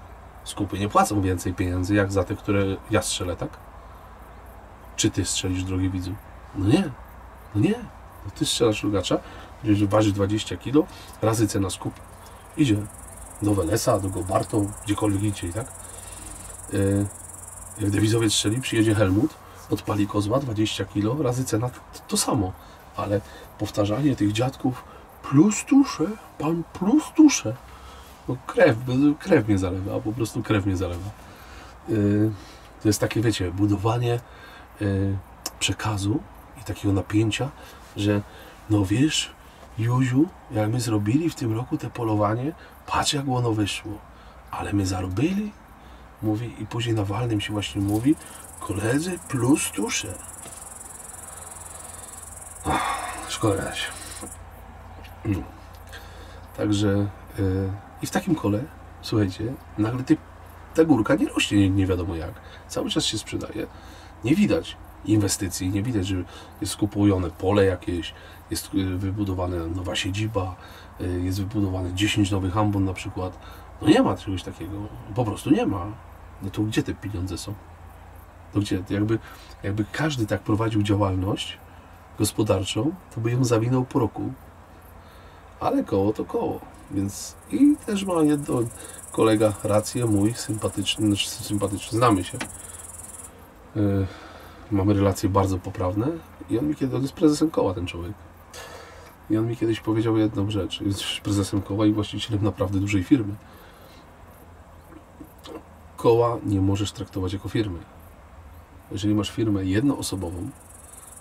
skupy nie płacą więcej pieniędzy, jak za te, które ja strzelę, tak? Czy ty strzelisz, drogi widzu? No nie. No ty strzelasz rogacza, który waży 20 kg, razy cena skupu. Idzie do Welesa, do Gobarto, gdziekolwiek idzie, tak? Jak dewizowiec strzeli, przyjedzie Helmut, odpali kozła, 20 kg, razy cena, to samo. Ale powtarzanie tych dziadków, plus tusze, pan plus tusze. No krew mnie zalewa, po prostu krew mnie zalewa. To jest takie, wiecie, budowanie przekazu i takiego napięcia, że no wiesz, Józiu, jak my zrobili w tym roku te polowanie, patrz jak ono wyszło, ale my zarobili, mówi, i później na walnym się właśnie mówi, koledzy plus tusze. Szkoda gadać. No. Także i w takim kole, słuchajcie, nagle ta górka nie rośnie nie wiadomo jak. Cały czas się sprzedaje. Nie widać inwestycji, nie widać, że jest skupujone pole jakieś, jest wybudowana nowa siedziba, jest wybudowane 10 nowych ambon na przykład. No nie ma czegoś takiego. Po prostu nie ma. No to gdzie te pieniądze są? To gdzie? Jakby każdy tak prowadził działalność gospodarczą, to by ją zawinął po roku. Ale koło to koło. Więc i też ma jedno kolega rację, mój sympatyczny, znamy się. Mamy relacje bardzo poprawne i on jest prezesem koła, ten człowiek. I on mi kiedyś powiedział jedną rzecz. Jest prezesem koła i właścicielem naprawdę dużej firmy. Koła nie możesz traktować jako firmy. Jeżeli masz firmę jednoosobową,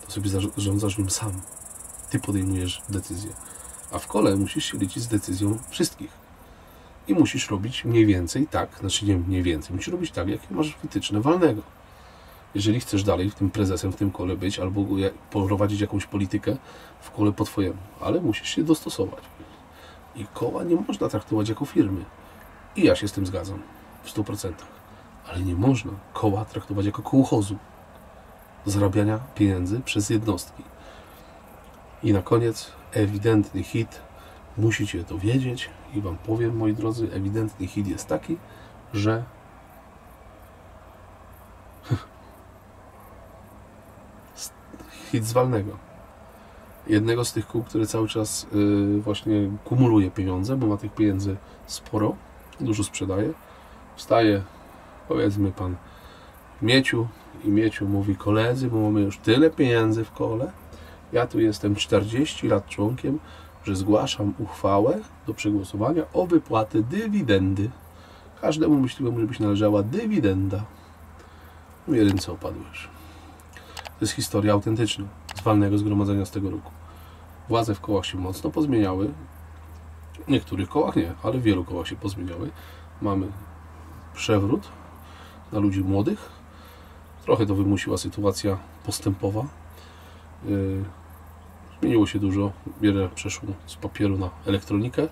to sobie zarządzasz nim sam. Ty podejmujesz decyzję. A w kole musisz się liczyć z decyzją wszystkich. I musisz robić mniej więcej tak, znaczy nie mniej więcej, musisz robić tak, jakie masz wytyczne walnego. Jeżeli chcesz dalej w tym prezesem, w tym kole być, albo prowadzić jakąś politykę w kole po twojemu, ale musisz się dostosować. I koła nie można traktować jako firmy. I ja się z tym zgadzam w 100%. Ale nie można koła traktować jako kołchozu do zarabiania pieniędzy przez jednostki. I na koniec ewidentny hit, musicie to wiedzieć i wam powiem, moi drodzy, ewidentny hit jest taki, że hit z walnego. Jednego z tych kół, który cały czas właśnie kumuluje pieniądze, bo ma tych pieniędzy sporo, dużo sprzedaje. Wstaje, powiedzmy, pan Mieciu i Mieciu mówi: koledzy, bo mamy już tyle pieniędzy w kole, ja tu jestem 40 lat członkiem, że zgłaszam uchwałę do przegłosowania o wypłatę dywidendy. Każdemu myśliwemu, żeby się należała dywidenda. Mówię, ręce opadły już. To jest historia autentyczna z walnego zgromadzenia z tego roku. Władze w kołach się mocno pozmieniały. W niektórych kołach nie, ale w wielu kołach się pozmieniały. Mamy przewrót na ludzi młodych. Trochę to wymusiła sytuacja postępowa. Zmieniło się dużo. Wiele przeszło z papieru na elektronikę.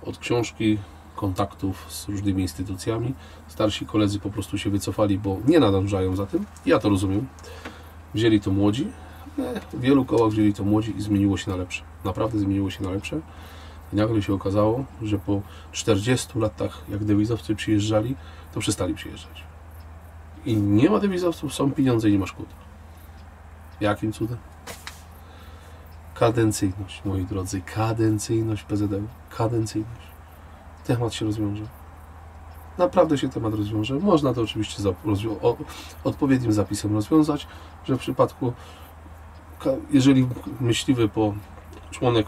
Od książki, kontaktów z różnymi instytucjami. Starsi koledzy po prostu się wycofali, bo nie nadążają za tym. Ja to rozumiem. Wzięli to młodzi. W wielu kołach wzięli to młodzi i zmieniło się na lepsze. Naprawdę zmieniło się na lepsze. I nagle się okazało, że po 40 latach, jak dewizowcy przyjeżdżali, to przestali przyjeżdżać. I nie ma dewizowców, są pieniądze i nie ma szkód. Jakim cudem? Kadencyjność, moi drodzy. Kadencyjność PZL. Kadencyjność. Temat się rozwiąże. Naprawdę się temat rozwiąże. Można to oczywiście odpowiednim zapisem rozwiązać, że w przypadku, jeżeli myśliwy członek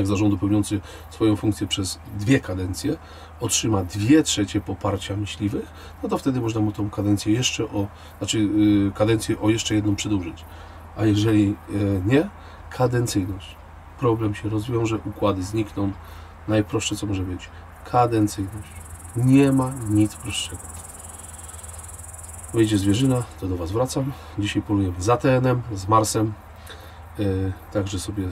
zarządu pełniący swoją funkcję przez 2 kadencje otrzyma 2/3 poparcia myśliwych, no to wtedy można mu tą kadencję kadencję o jeszcze jedną przedłużyć. A jeżeli nie, kadencyjność. Problem się rozwiąże, układy znikną. Najprostsze co może być. Kadencyjność. Nie ma nic prostszego. Wyjdzie zwierzyna, to do was wracam. Dzisiaj polujemy za TN-em, z Marsem. Także sobie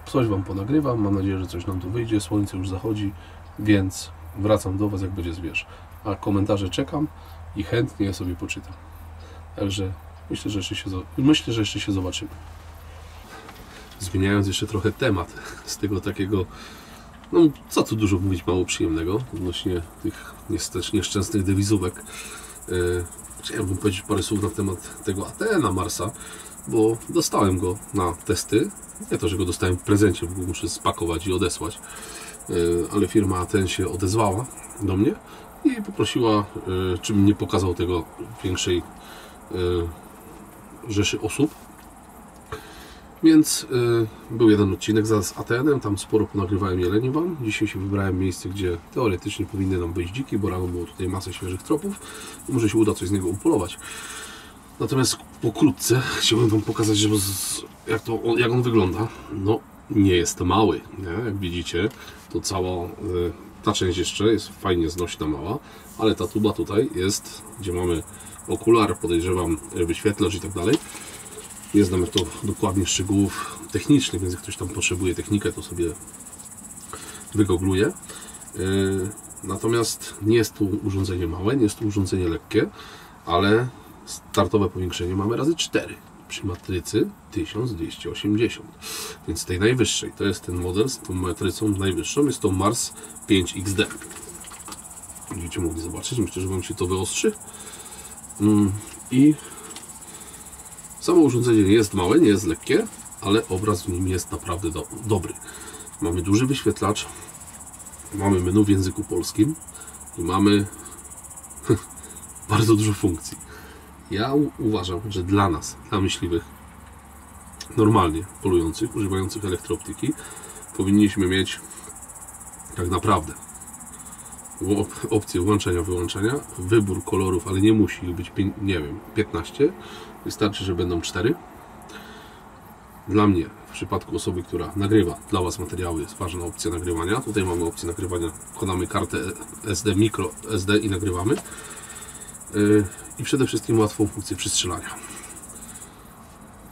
coś wam ponagrywam. Mam nadzieję, że coś nam tu wyjdzie. Słońce już zachodzi, więc wracam do was, jak będzie zwierz. A komentarze czekam i chętnie je sobie poczytam. Także myślę, że jeszcze się zobaczymy. Zmieniając jeszcze trochę temat z tego takiego, no co tu dużo mówić, mało przyjemnego odnośnie tych nieszczęsnych dewizówek. Chciałbym powiedzieć parę słów na temat tego ATN-a Marsa, bo dostałem go na testy. Nie to, że go dostałem w prezencie, bo muszę spakować i odesłać, ale firma ATN się odezwała do mnie i poprosiła, czym nie pokazał tego większej rzeszy osób. Więc był jeden odcinek z ATN-em, tam sporo ponagrywałem jeleni wam. Dzisiaj się wybrałem miejsce, gdzie teoretycznie powinny nam być dziki, bo rano było tutaj masę świeżych tropów i może się uda coś z niego upolować. Natomiast pokrótce chciałbym wam pokazać, że jak on wygląda. No, nie jest mały, nie? Jak widzicie, to cała ta część jeszcze jest fajnie znośna, mała, ale ta tuba tutaj jest, gdzie mamy okular, podejrzewam wyświetlacz i tak dalej. Nie znamy to dokładnie szczegółów technicznych, więc jak ktoś tam potrzebuje technikę, to sobie wygoogluje. Natomiast nie jest to urządzenie małe, nie jest to urządzenie lekkie, ale startowe powiększenie mamy razy 4 przy matrycy 1280, więc tej najwyższej. To jest ten model z tą matrycą najwyższą, jest to Mars 5XD. Będziecie mogli zobaczyć, myślę, że wam się to wyostrzy. I samo urządzenie nie jest małe, nie jest lekkie, ale obraz w nim jest naprawdę dobry. Mamy duży wyświetlacz, mamy menu w języku polskim i mamy bardzo dużo funkcji. Ja uważam, że dla nas, dla myśliwych, normalnie polujących, używających elektrooptyki, powinniśmy mieć tak naprawdę opcję włączenia, wyłączenia, wybór kolorów, ale nie musi ich być, nie wiem, 15. Wystarczy, że będą 4. Dla mnie, w przypadku osoby, która nagrywa dla Was materiały, jest ważna opcja nagrywania. Tutaj mamy opcję nagrywania, wkładamy kartę SD, micro SD i nagrywamy. I przede wszystkim łatwą funkcję przystrzelania.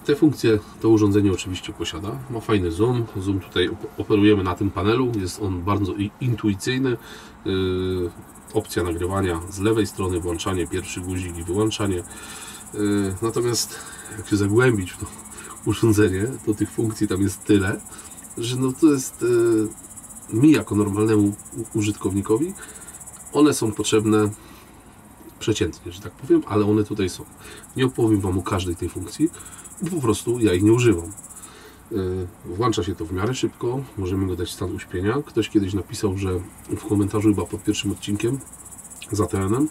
Te funkcje to urządzenie oczywiście posiada. Ma fajny zoom. Zoom tutaj operujemy na tym panelu. Jest on bardzo intuicyjny. Opcja nagrywania z lewej strony, włączanie, pierwszy guzik i wyłączanie. Natomiast jak się zagłębić w to urządzenie, to tych funkcji tam jest tyle, że no to jest mi jako normalnemu użytkownikowi one są potrzebne przeciętnie, że tak powiem, ale one tutaj są. Nie opowiem Wam o każdej tej funkcji, bo po prostu ja ich nie używam. Włącza się to w miarę szybko, możemy go dać stan uśpienia. Ktoś kiedyś napisał, że w komentarzu chyba pod pierwszym odcinkiem z ATN-em,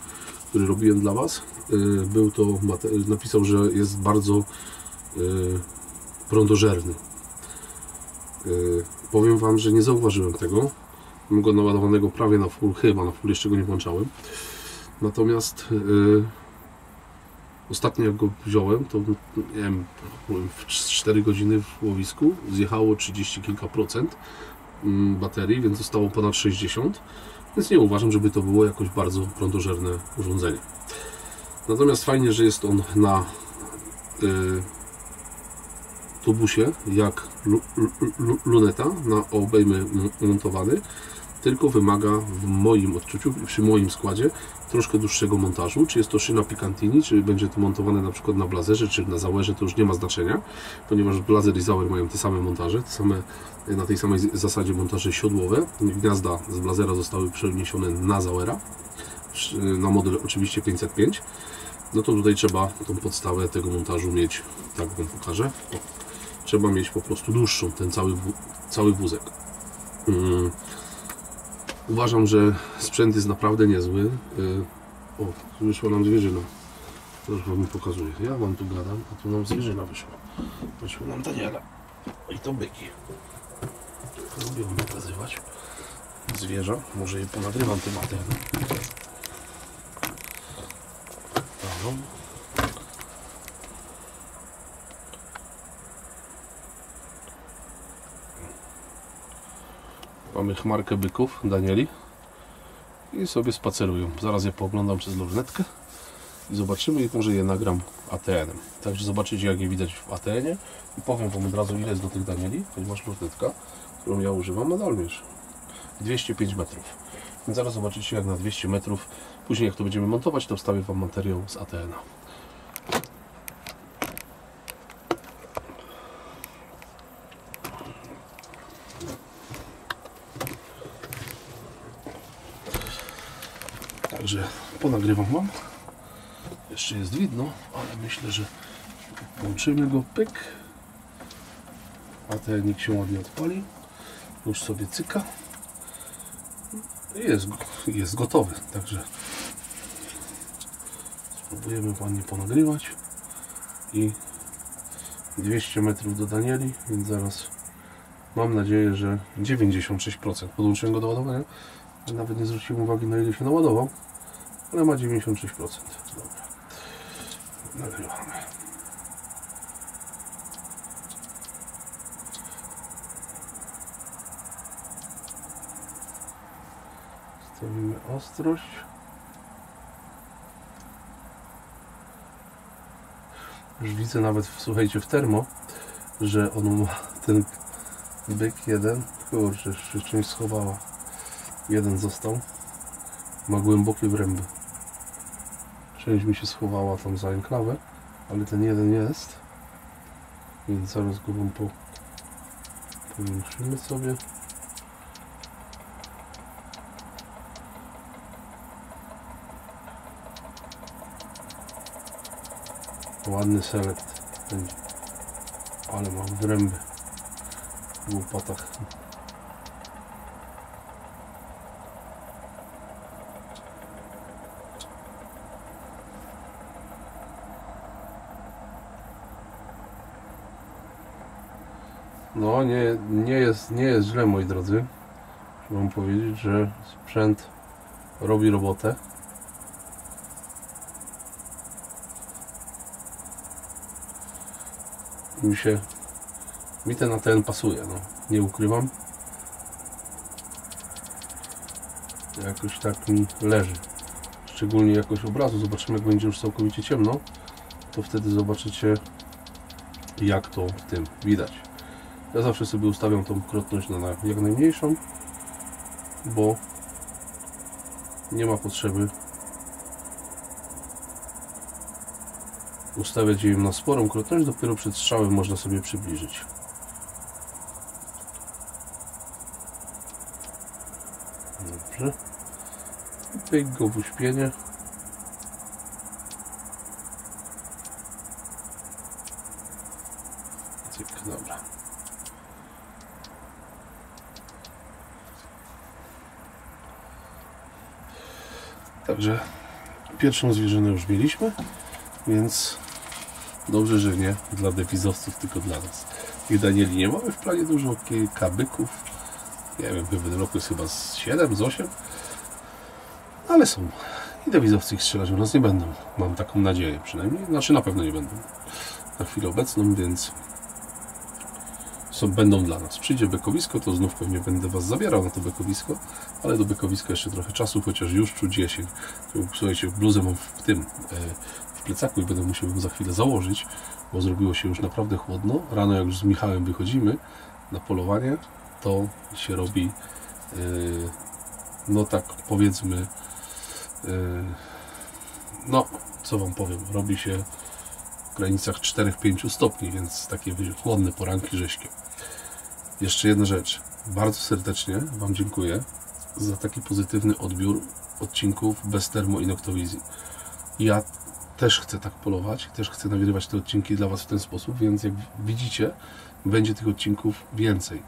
który robiłem dla Was, napisał, że jest bardzo prądożerny. Powiem Wam, że nie zauważyłem tego. Mam go naładowanego prawie na full, chyba na full, jeszcze go nie włączałem. Natomiast ostatnio jak go wziąłem, to nie wiem, w 4 godziny w łowisku zjechało 30 kilka procent baterii, więc zostało ponad 60, więc nie uważam, żeby to było jakoś bardzo prądożerne urządzenie. Natomiast fajnie, że jest on na tubusie, jak luneta, na obejmy montowany, tylko wymaga w moim odczuciu, przy moim składzie, troszkę dłuższego montażu. Czy jest to szyna Picatinny, czy będzie to montowane na przykład na blazerze, czy na zauerze, to już nie ma znaczenia, ponieważ blazer i zauer mają te same montaże, na tej samej zasadzie montaże siodłowe. Gniazda z blazera zostały przeniesione na zauera, na model oczywiście 505. No to tutaj trzeba tą podstawę tego montażu mieć, tak Wam pokażę. Trzeba mieć po prostu dłuższą, ten cały wózek. Uważam, że sprzęt jest naprawdę niezły. O, wyszła nam zwierzyna. Już Wam pokazuję. Ja Wam tu gadam, a tu nam zwierzyna wyszła. Wyszła nam Daniela. I to byki. Lubię Wam pokazywać zwierza. Może je ponagrywam tematem. Mamy chmarkę byków, Danieli, i sobie spacerują. Zaraz je pooglądam przez lornetkę i zobaczymy, i może je nagram ATN-em. Także zobaczycie, jak je widać w ATN-ie i powiem Wam od razu, ile jest do tych Danieli, ponieważ lornetka, którą ja używam, nadal mierzy 205 metrów. Więc zaraz zobaczycie, jak na 200 metrów. Później, jak to będziemy montować, to wstawię Wam materiał z ATN-a. Także ponagrywam Wam. Jeszcze jest widno, ale myślę, że włączymy go, pyk. ATN-ik się ładnie odpali. Już sobie cyka. Jest gotowy, także spróbujemy ładnie ponagrywać. I 200 metrów do Danieli, więc zaraz mam nadzieję, że 96%. Podłączyłem go do ładowania. Nawet nie zwróciłem uwagi, na ile się naładował, ale ma 96%. Dobra, nagrywamy. Stawimy ostrość. Już widzę nawet, słuchajcie, w termo, że on ma ten byk jeden. Kurczę, jeszcze czymś schowała. Jeden został. Ma głębokie wręby. Część mi się schowała tam za enklawę, ale ten jeden jest. Więc zaraz go wam powiększymy sobie. Ładny selekt będzie. Ale ma wręby w łopatach. No nie jest źle, moi drodzy. Mam powiedzieć, że sprzęt robi robotę. Mi ten ATN pasuje, no. Nie ukrywam. Jakoś tak mi leży. Szczególnie jakość obrazu. Zobaczymy, jak będzie już całkowicie ciemno. To wtedy zobaczycie, jak to w tym widać. Ja zawsze sobie ustawiam tą krotność na jak najmniejszą, bo nie ma potrzeby ustawiać jej na sporą krotność. Dopiero przed strzałem można sobie przybliżyć. Dobrze. Pyk go w uśpienie. Cyk, dobra. Także pierwszą zwierzynę już mieliśmy, więc dobrze, że nie dla dewizowców, tylko dla nas. Tych Danieli nie mamy w planie dużo, kilka byków. Nie wiem, w tym roku jest chyba z 7, z 8. Ale są. I dewizowcy ich strzelać u nas nie będą. Mam taką nadzieję przynajmniej. Znaczy na pewno nie będą na chwilę obecną, więc będą dla nas. Przyjdzie bekowisko, to znów pewnie będę Was zabierał na to bekowisko, ale do bekowiska jeszcze trochę czasu, chociaż już czuć jesień. Słuchajcie, bluzę mam w plecaku i będę musiał go za chwilę założyć, bo zrobiło się już naprawdę chłodno. Rano jak już z Michałem wychodzimy na polowanie, to się robi no tak powiedzmy no co Wam powiem, robi się w granicach 4-5 stopni, więc takie chłodne poranki rzeźkie. Jeszcze jedna rzecz. Bardzo serdecznie Wam dziękuję za taki pozytywny odbiór odcinków bez termo i noktowizji. Ja też chcę tak polować, też chcę nagrywać te odcinki dla Was w ten sposób, więc jak widzicie, będzie tych odcinków więcej.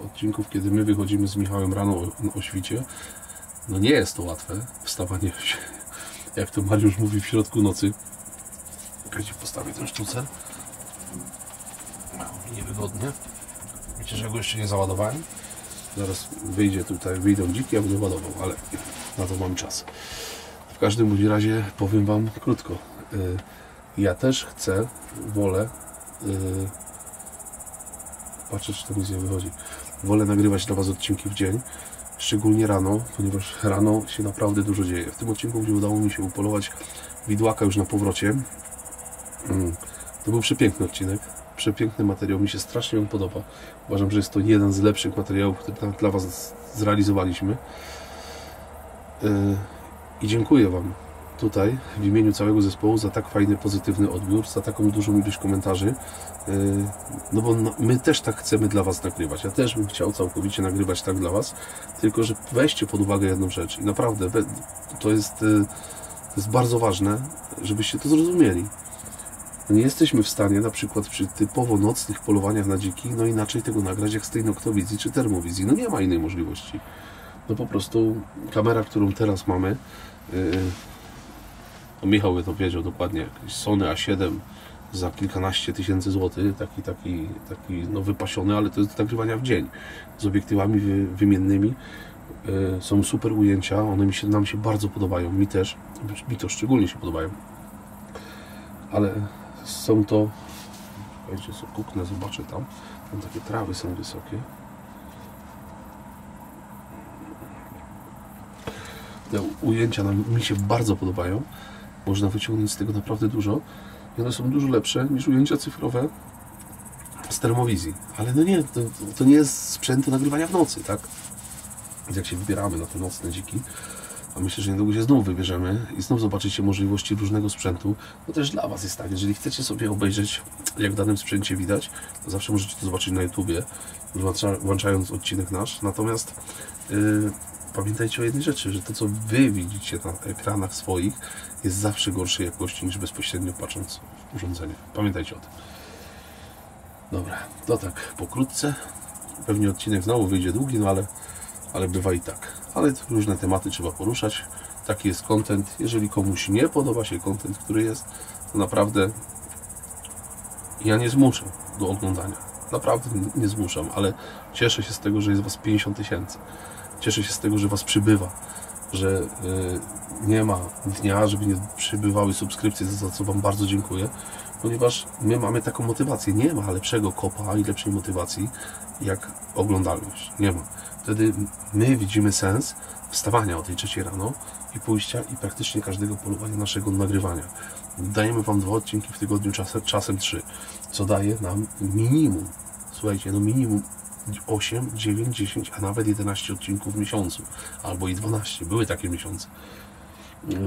Odcinków, kiedy my wychodzimy z Michałem rano o świcie, no nie jest to łatwe, wstawanie, jak to Mariusz mówi, w środku nocy. Czekajcie, postawię ten sztucer. Niewygodnie. Wiecie, że ja go jeszcze nie załadowałem. Zaraz wyjdą dziki, ja będę ładował, ale na to mam czas. W każdym bądź razie powiem Wam krótko. Ja też wolę patrzę, czy to nic nie wychodzi. Wolę nagrywać dla Was odcinki w dzień, szczególnie rano, ponieważ rano się naprawdę dużo dzieje. W tym odcinku, gdzie udało mi się upolować widłaka już na powrocie, to był przepiękny odcinek, przepiękny materiał, mi się strasznie on podoba. Uważam, że jest to jeden z lepszych materiałów, które dla Was zrealizowaliśmy. I dziękuję Wam tutaj w imieniu całego zespołu za tak fajny, pozytywny odbiór, za taką dużą ilość komentarzy. No bo my też tak chcemy dla Was nagrywać. Ja też bym chciał całkowicie nagrywać tak dla Was, tylko że weźcie pod uwagę jedną rzecz i naprawdę to jest bardzo ważne, żebyście to zrozumieli. Nie jesteśmy w stanie na przykład przy typowo nocnych polowaniach na dziki, no inaczej tego nagrać jak z tej noktowizji czy termowizji. No nie ma innej możliwości. No po prostu kamera, którą teraz mamy, Michał by to wiedział dokładnie, jakiś Sony A7 za kilkanaście tysięcy złotych, taki no wypasiony, ale to jest do nagrywania w dzień, z obiektywami wymiennymi. Są super ujęcia, one nam się bardzo podobają, mi to szczególnie się podobają, ale są to, słuchajcie, co kuknę, zobaczę tam takie trawy są wysokie. Te ujęcia mi się bardzo podobają, można wyciągnąć z tego naprawdę dużo i one są dużo lepsze niż ujęcia cyfrowe z termowizji, ale no nie, to nie jest sprzęt do nagrywania w nocy, tak? Jak się wybieramy na te nocne dziki, a myślę, że niedługo się znów wybierzemy i znów zobaczycie możliwości różnego sprzętu, to też dla Was jest tak, jeżeli chcecie sobie obejrzeć, jak w danym sprzęcie widać, to zawsze możecie to zobaczyć na YouTubie, włączając odcinek nasz, natomiast pamiętajcie o jednej rzeczy, że to, co Wy widzicie na ekranach swoich, jest zawsze gorszej jakości niż bezpośrednio patrząc w urządzenie. Pamiętajcie o tym. Dobra, to tak pokrótce. Pewnie odcinek znowu wyjdzie długi, no ale bywa i tak. Ale różne tematy trzeba poruszać. Taki jest content. Jeżeli komuś nie podoba się content, który jest, to naprawdę ja nie zmuszę do oglądania. naprawdę nie zmuszam, ale cieszę się z tego, że jest Was 50 000. Cieszę się z tego, że Was przybywa, że nie ma dnia, żeby nie przybywały subskrypcje, za co Wam bardzo dziękuję, ponieważ my mamy taką motywację. Nie ma lepszego kopa i lepszej motywacji jak oglądalność. Nie ma. Wtedy my widzimy sens wstawania o tej 3 rano i pójścia i praktycznie każdego polowania naszego nagrywania. Dajemy Wam 2 odcinki w tygodniu, czasem 3, co daje nam minimum, słuchajcie, no minimum 8, 9, 10, a nawet 11 odcinków w miesiącu, albo i 12, były takie miesiące.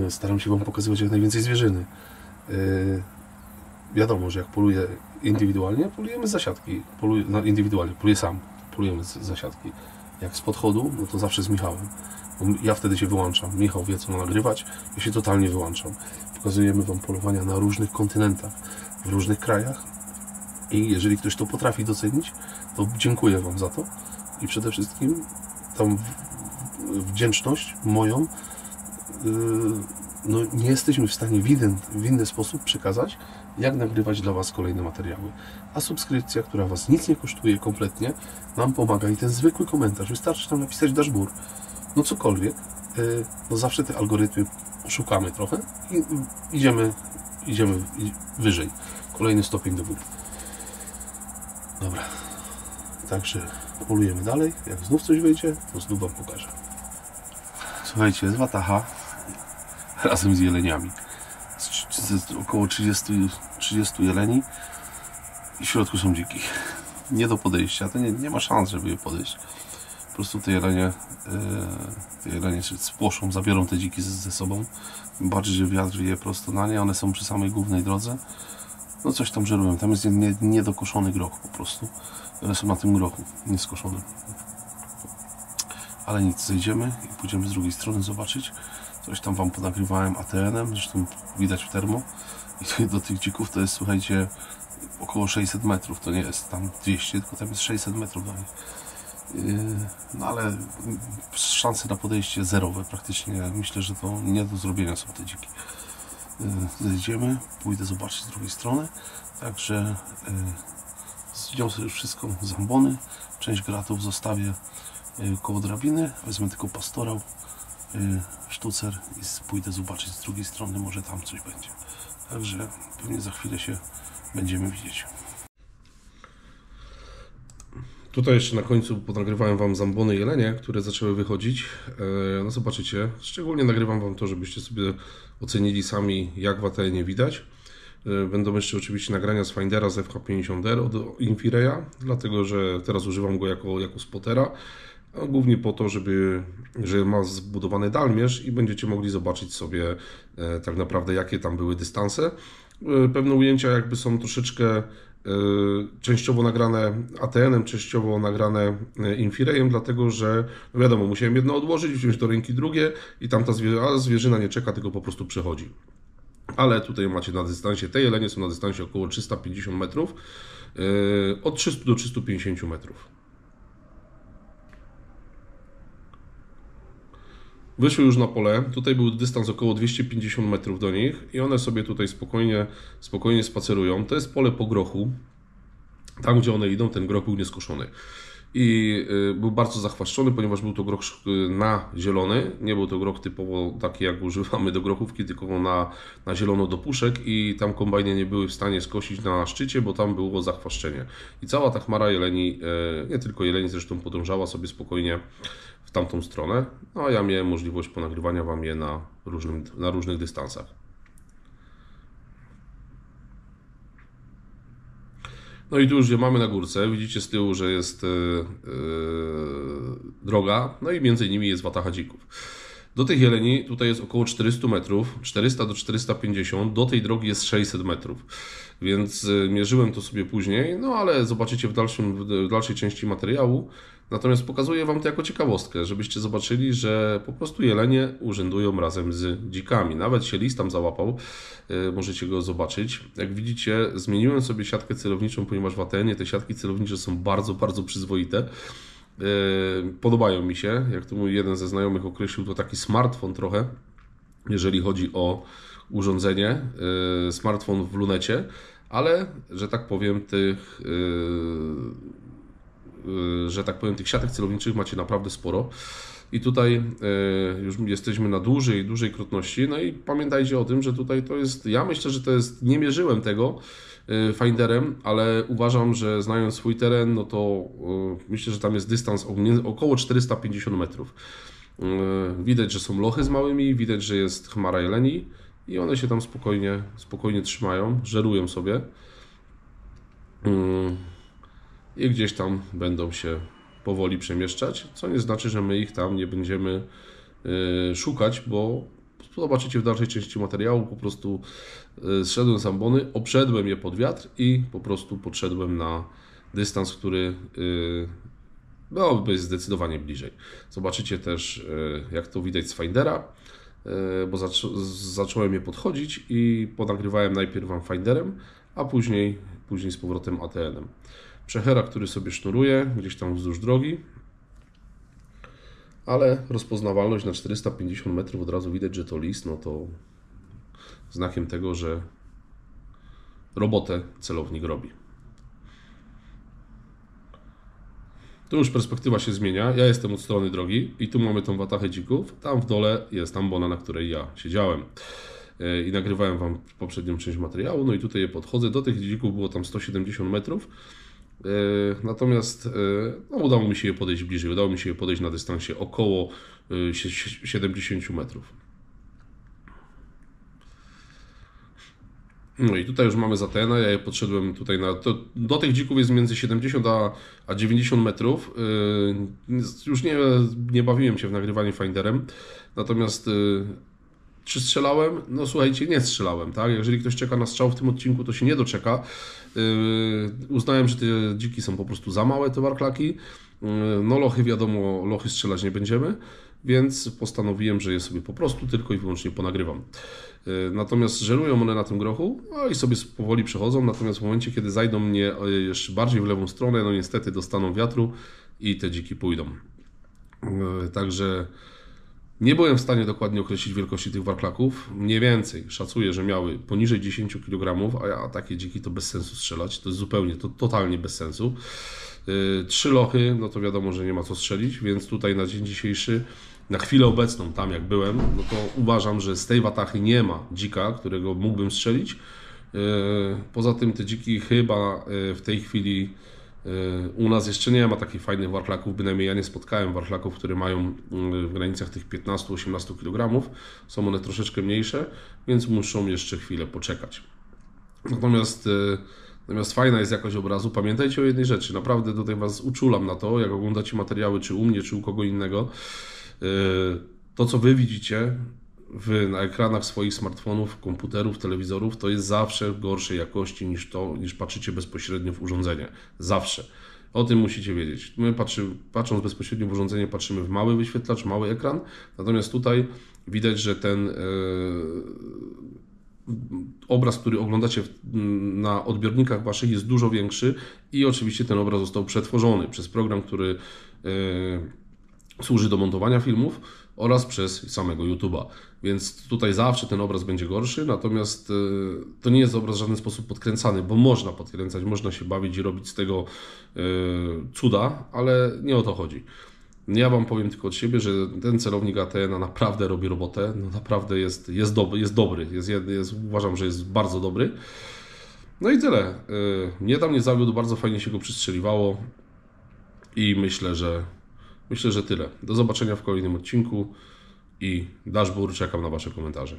Staram się Wam pokazywać jak najwięcej zwierzyny. Wiadomo, że jak poluję indywidualnie, polujemy z zasiadki, indywidualnie, poluję sam, polujemy z zasiadki. Jak z podchodu, no to zawsze z Michałem. Ja wtedy się wyłączam. Michał wie, co ma nagrywać. Ja się totalnie wyłączam. Pokazujemy Wam polowania na różnych kontynentach, w różnych krajach. I jeżeli ktoś to potrafi docenić, to dziękuję Wam za to. I przede wszystkim tą wdzięczność moją no, nie jesteśmy w stanie w inny sposób przekazać, jak nagrywać dla Was kolejne materiały. A subskrypcja, która Was nic nie kosztuje kompletnie, nam pomaga i ten zwykły komentarz, wystarczy tam napisać dashboard, no cokolwiek, no zawsze te algorytmy szukamy trochę i idziemy wyżej. Kolejny stopień do góry. Dobra, także polujemy dalej. Jak znów coś wyjdzie, to znów Wam pokażę. Słuchajcie, jest wataha razem z jeleniami. Jest około 30 jeleni i w środku są dziki. Nie do podejścia, to nie ma szans, żeby je podejść. Po prostu te jelenie się spłoszą, zabiorą te dziki ze sobą. Tym bardziej, że wiatr wieje prosto na nie, one są przy samej głównej drodze. No coś tam żerują, tam jest niedokoszony groch po prostu. One są na tym grochu, nieskoszonym. Ale nic, zejdziemy i pójdziemy z drugiej strony zobaczyć. Coś tam Wam ponagrywałem ATN-em, zresztą widać w termo. I do tych dzików to jest, słuchajcie, około 600 metrów. To nie jest tam 200, tylko tam jest 600 metrów do nich. No ale szanse na podejście zerowe praktycznie. Myślę, że to nie do zrobienia są te dziki. Zejdziemy, pójdę zobaczyć z drugiej strony. Także zdjąłem sobie już wszystko z ambony. Część gratów zostawię koło drabiny. Wezmę tylko pastorał, sztucer i pójdę zobaczyć z drugiej strony. Może tam coś będzie. Także pewnie za chwilę się będziemy widzieć. Tutaj jeszcze na końcu ponagrywałem Wam zambony jelenie, które zaczęły wychodzić. No zobaczycie, szczególnie nagrywam Wam to, żebyście sobie ocenili sami, jak w ATN-ie widać. Będą jeszcze oczywiście nagrania z Findera z FH50R od Infireya, dlatego że teraz używam go jako spotera. Głównie po to, że ma zbudowany dalmierz i będziecie mogli zobaczyć sobie tak naprawdę, jakie tam były dystanse. Pewne ujęcia jakby są troszeczkę częściowo nagrane ATN-em, częściowo nagrane Infireyem, dlatego że no wiadomo, musiałem jedno odłożyć, wziąć do ręki drugie i tamta zwierzyna nie czeka, tylko po prostu przechodzi. Ale tutaj macie na dystansie, te jelenie są na dystansie około 350 metrów, od 300 do 350 metrów. Wyszły już na pole, tutaj był dystans około 250 metrów do nich i one sobie tutaj spokojnie spacerują. To jest pole po grochu, tam gdzie one idą, ten groch był nieskoszony. I był bardzo zachwaszczony, ponieważ był to groch na zielony, nie był to groch typowo taki jak używamy do grochówki, tylko na zielono do puszek i tam kombajny nie były w stanie skosić na szczycie, bo tam było zachwaszczenie. I cała ta chmara jeleni, nie tylko jeleni zresztą podążała sobie spokojnie w tamtą stronę, no a ja miałem możliwość ponagrywania Wam je na różnych dystansach. No i tu już je mamy na górce, widzicie z tyłu, że jest droga, no i między nimi jest wataha dzików. Do tych jeleni tutaj jest około 400 metrów, 400 do 450, do tej drogi jest 600 metrów. Więc mierzyłem to sobie później, no ale zobaczycie w dalszej części materiału. Natomiast pokazuję Wam to jako ciekawostkę, żebyście zobaczyli, że po prostu jelenie urzędują razem z dzikami. Nawet się lis tam załapał, możecie go zobaczyć. Jak widzicie, zmieniłem sobie siatkę celowniczą, ponieważ w ATN-ie te siatki celownicze są bardzo, bardzo przyzwoite. Podobają mi się, jak to mój jeden ze znajomych określił, to taki smartfon trochę, jeżeli chodzi o urządzenie, smartfon w lunecie, ale, że tak powiem, tych siatek celowniczych macie naprawdę sporo. I tutaj już jesteśmy na dużej krotności. No i pamiętajcie o tym, że tutaj to jest, ja myślę, że to jest, nie mierzyłem tego finderem, ale uważam, że znając swój teren, no to myślę, że tam jest dystans około 450 metrów. Widać, że są lochy z małymi, widać, że jest chmara jeleni i one się tam spokojnie trzymają, żerują sobie i gdzieś tam będą się powoli przemieszczać, co nie znaczy, że my ich tam nie będziemy szukać, bo zobaczycie w dalszej części materiału, po prostu zszedłem z ambony, obszedłem je pod wiatr i po prostu podszedłem na dystans, który jest zdecydowanie bliżej. Zobaczycie też, jak to widać z findera, bo zacząłem je podchodzić i ponagrywałem najpierw wam finderem, a później z powrotem ATN-em. Przechera, który sobie sznuruje gdzieś tam wzdłuż drogi, ale rozpoznawalność na 450 metrów od razu widać, że to lis, no to znakiem tego, że robotę celownik robi. Tu już perspektywa się zmienia, ja jestem od strony drogi i tu mamy tą watachę dzików, tam w dole jest ambona, na której ja siedziałem i nagrywałem wam poprzednią część materiału, no i tutaj je podchodzę, do tych dzików było tam 170 metrów, natomiast no, udało mi się je podejść bliżej, udało mi się je podejść na dystansie około 70 metrów. No i tutaj już mamy ZTN-a, ja je podszedłem tutaj do tych dzików jest między 70 a 90 metrów. Już nie bawiłem się w nagrywanie finderem, natomiast czy strzelałem? No słuchajcie, nie strzelałem, tak? Jeżeli ktoś czeka na strzał w tym odcinku, to się nie doczeka. Uznałem, że te dziki są po prostu za małe, te warklaki. No lochy, wiadomo, lochy strzelać nie będziemy, więc postanowiłem, że je sobie po prostu tylko i wyłącznie ponagrywam. Natomiast żerują one na tym grochu, no i sobie powoli przechodzą, natomiast w momencie, kiedy zajdą mnie jeszcze bardziej w lewą stronę, no niestety dostaną wiatru i te dziki pójdą. Także nie byłem w stanie dokładnie określić wielkości tych warklaków. Mniej więcej szacuję, że miały poniżej 10 kg, a ja takie dziki to bez sensu strzelać. To jest zupełnie, totalnie bez sensu. 3 lochy, no to wiadomo, że nie ma co strzelić, więc tutaj na dzień dzisiejszy, na chwilę obecną, tam jak byłem, no to uważam, że z tej watachy nie ma dzika, którego mógłbym strzelić. Poza tym te dziki chyba w tej chwili u nas jeszcze nie ma takich fajnych warklaków, bynajmniej ja nie spotkałem warklaków, które mają w granicach tych 15-18 kg. Są one troszeczkę mniejsze, więc muszą jeszcze chwilę poczekać. Natomiast fajna jest jakość obrazu. Pamiętajcie o jednej rzeczy, naprawdę tutaj Was uczulam na to, jak oglądacie materiały, czy u mnie, czy u kogo innego. To, co Wy widzicie na ekranach swoich smartfonów, komputerów, telewizorów, to jest zawsze gorszej jakości niż patrzycie bezpośrednio w urządzenie. Zawsze. O tym musicie wiedzieć. My patrząc bezpośrednio w urządzenie, patrzymy w mały wyświetlacz, mały ekran, natomiast tutaj widać, że ten obraz, który oglądacie na odbiornikach Waszych, jest dużo większy i oczywiście ten obraz został przetworzony przez program, który służy do montowania filmów oraz przez samego YouTube'a. Więc tutaj zawsze ten obraz będzie gorszy, natomiast to nie jest obraz w żaden sposób podkręcany, bo można podkręcać, można się bawić i robić z tego cuda, ale nie o to chodzi. Ja Wam powiem tylko od siebie, że ten celownik ATN naprawdę robi robotę, no naprawdę jest dobry, uważam, że jest bardzo dobry. No i tyle. Mnie tam nie zawiódł, bardzo fajnie się go przystrzeliwało i myślę, że tyle. Do zobaczenia w kolejnym odcinku i dashboard, czekam na Wasze komentarze.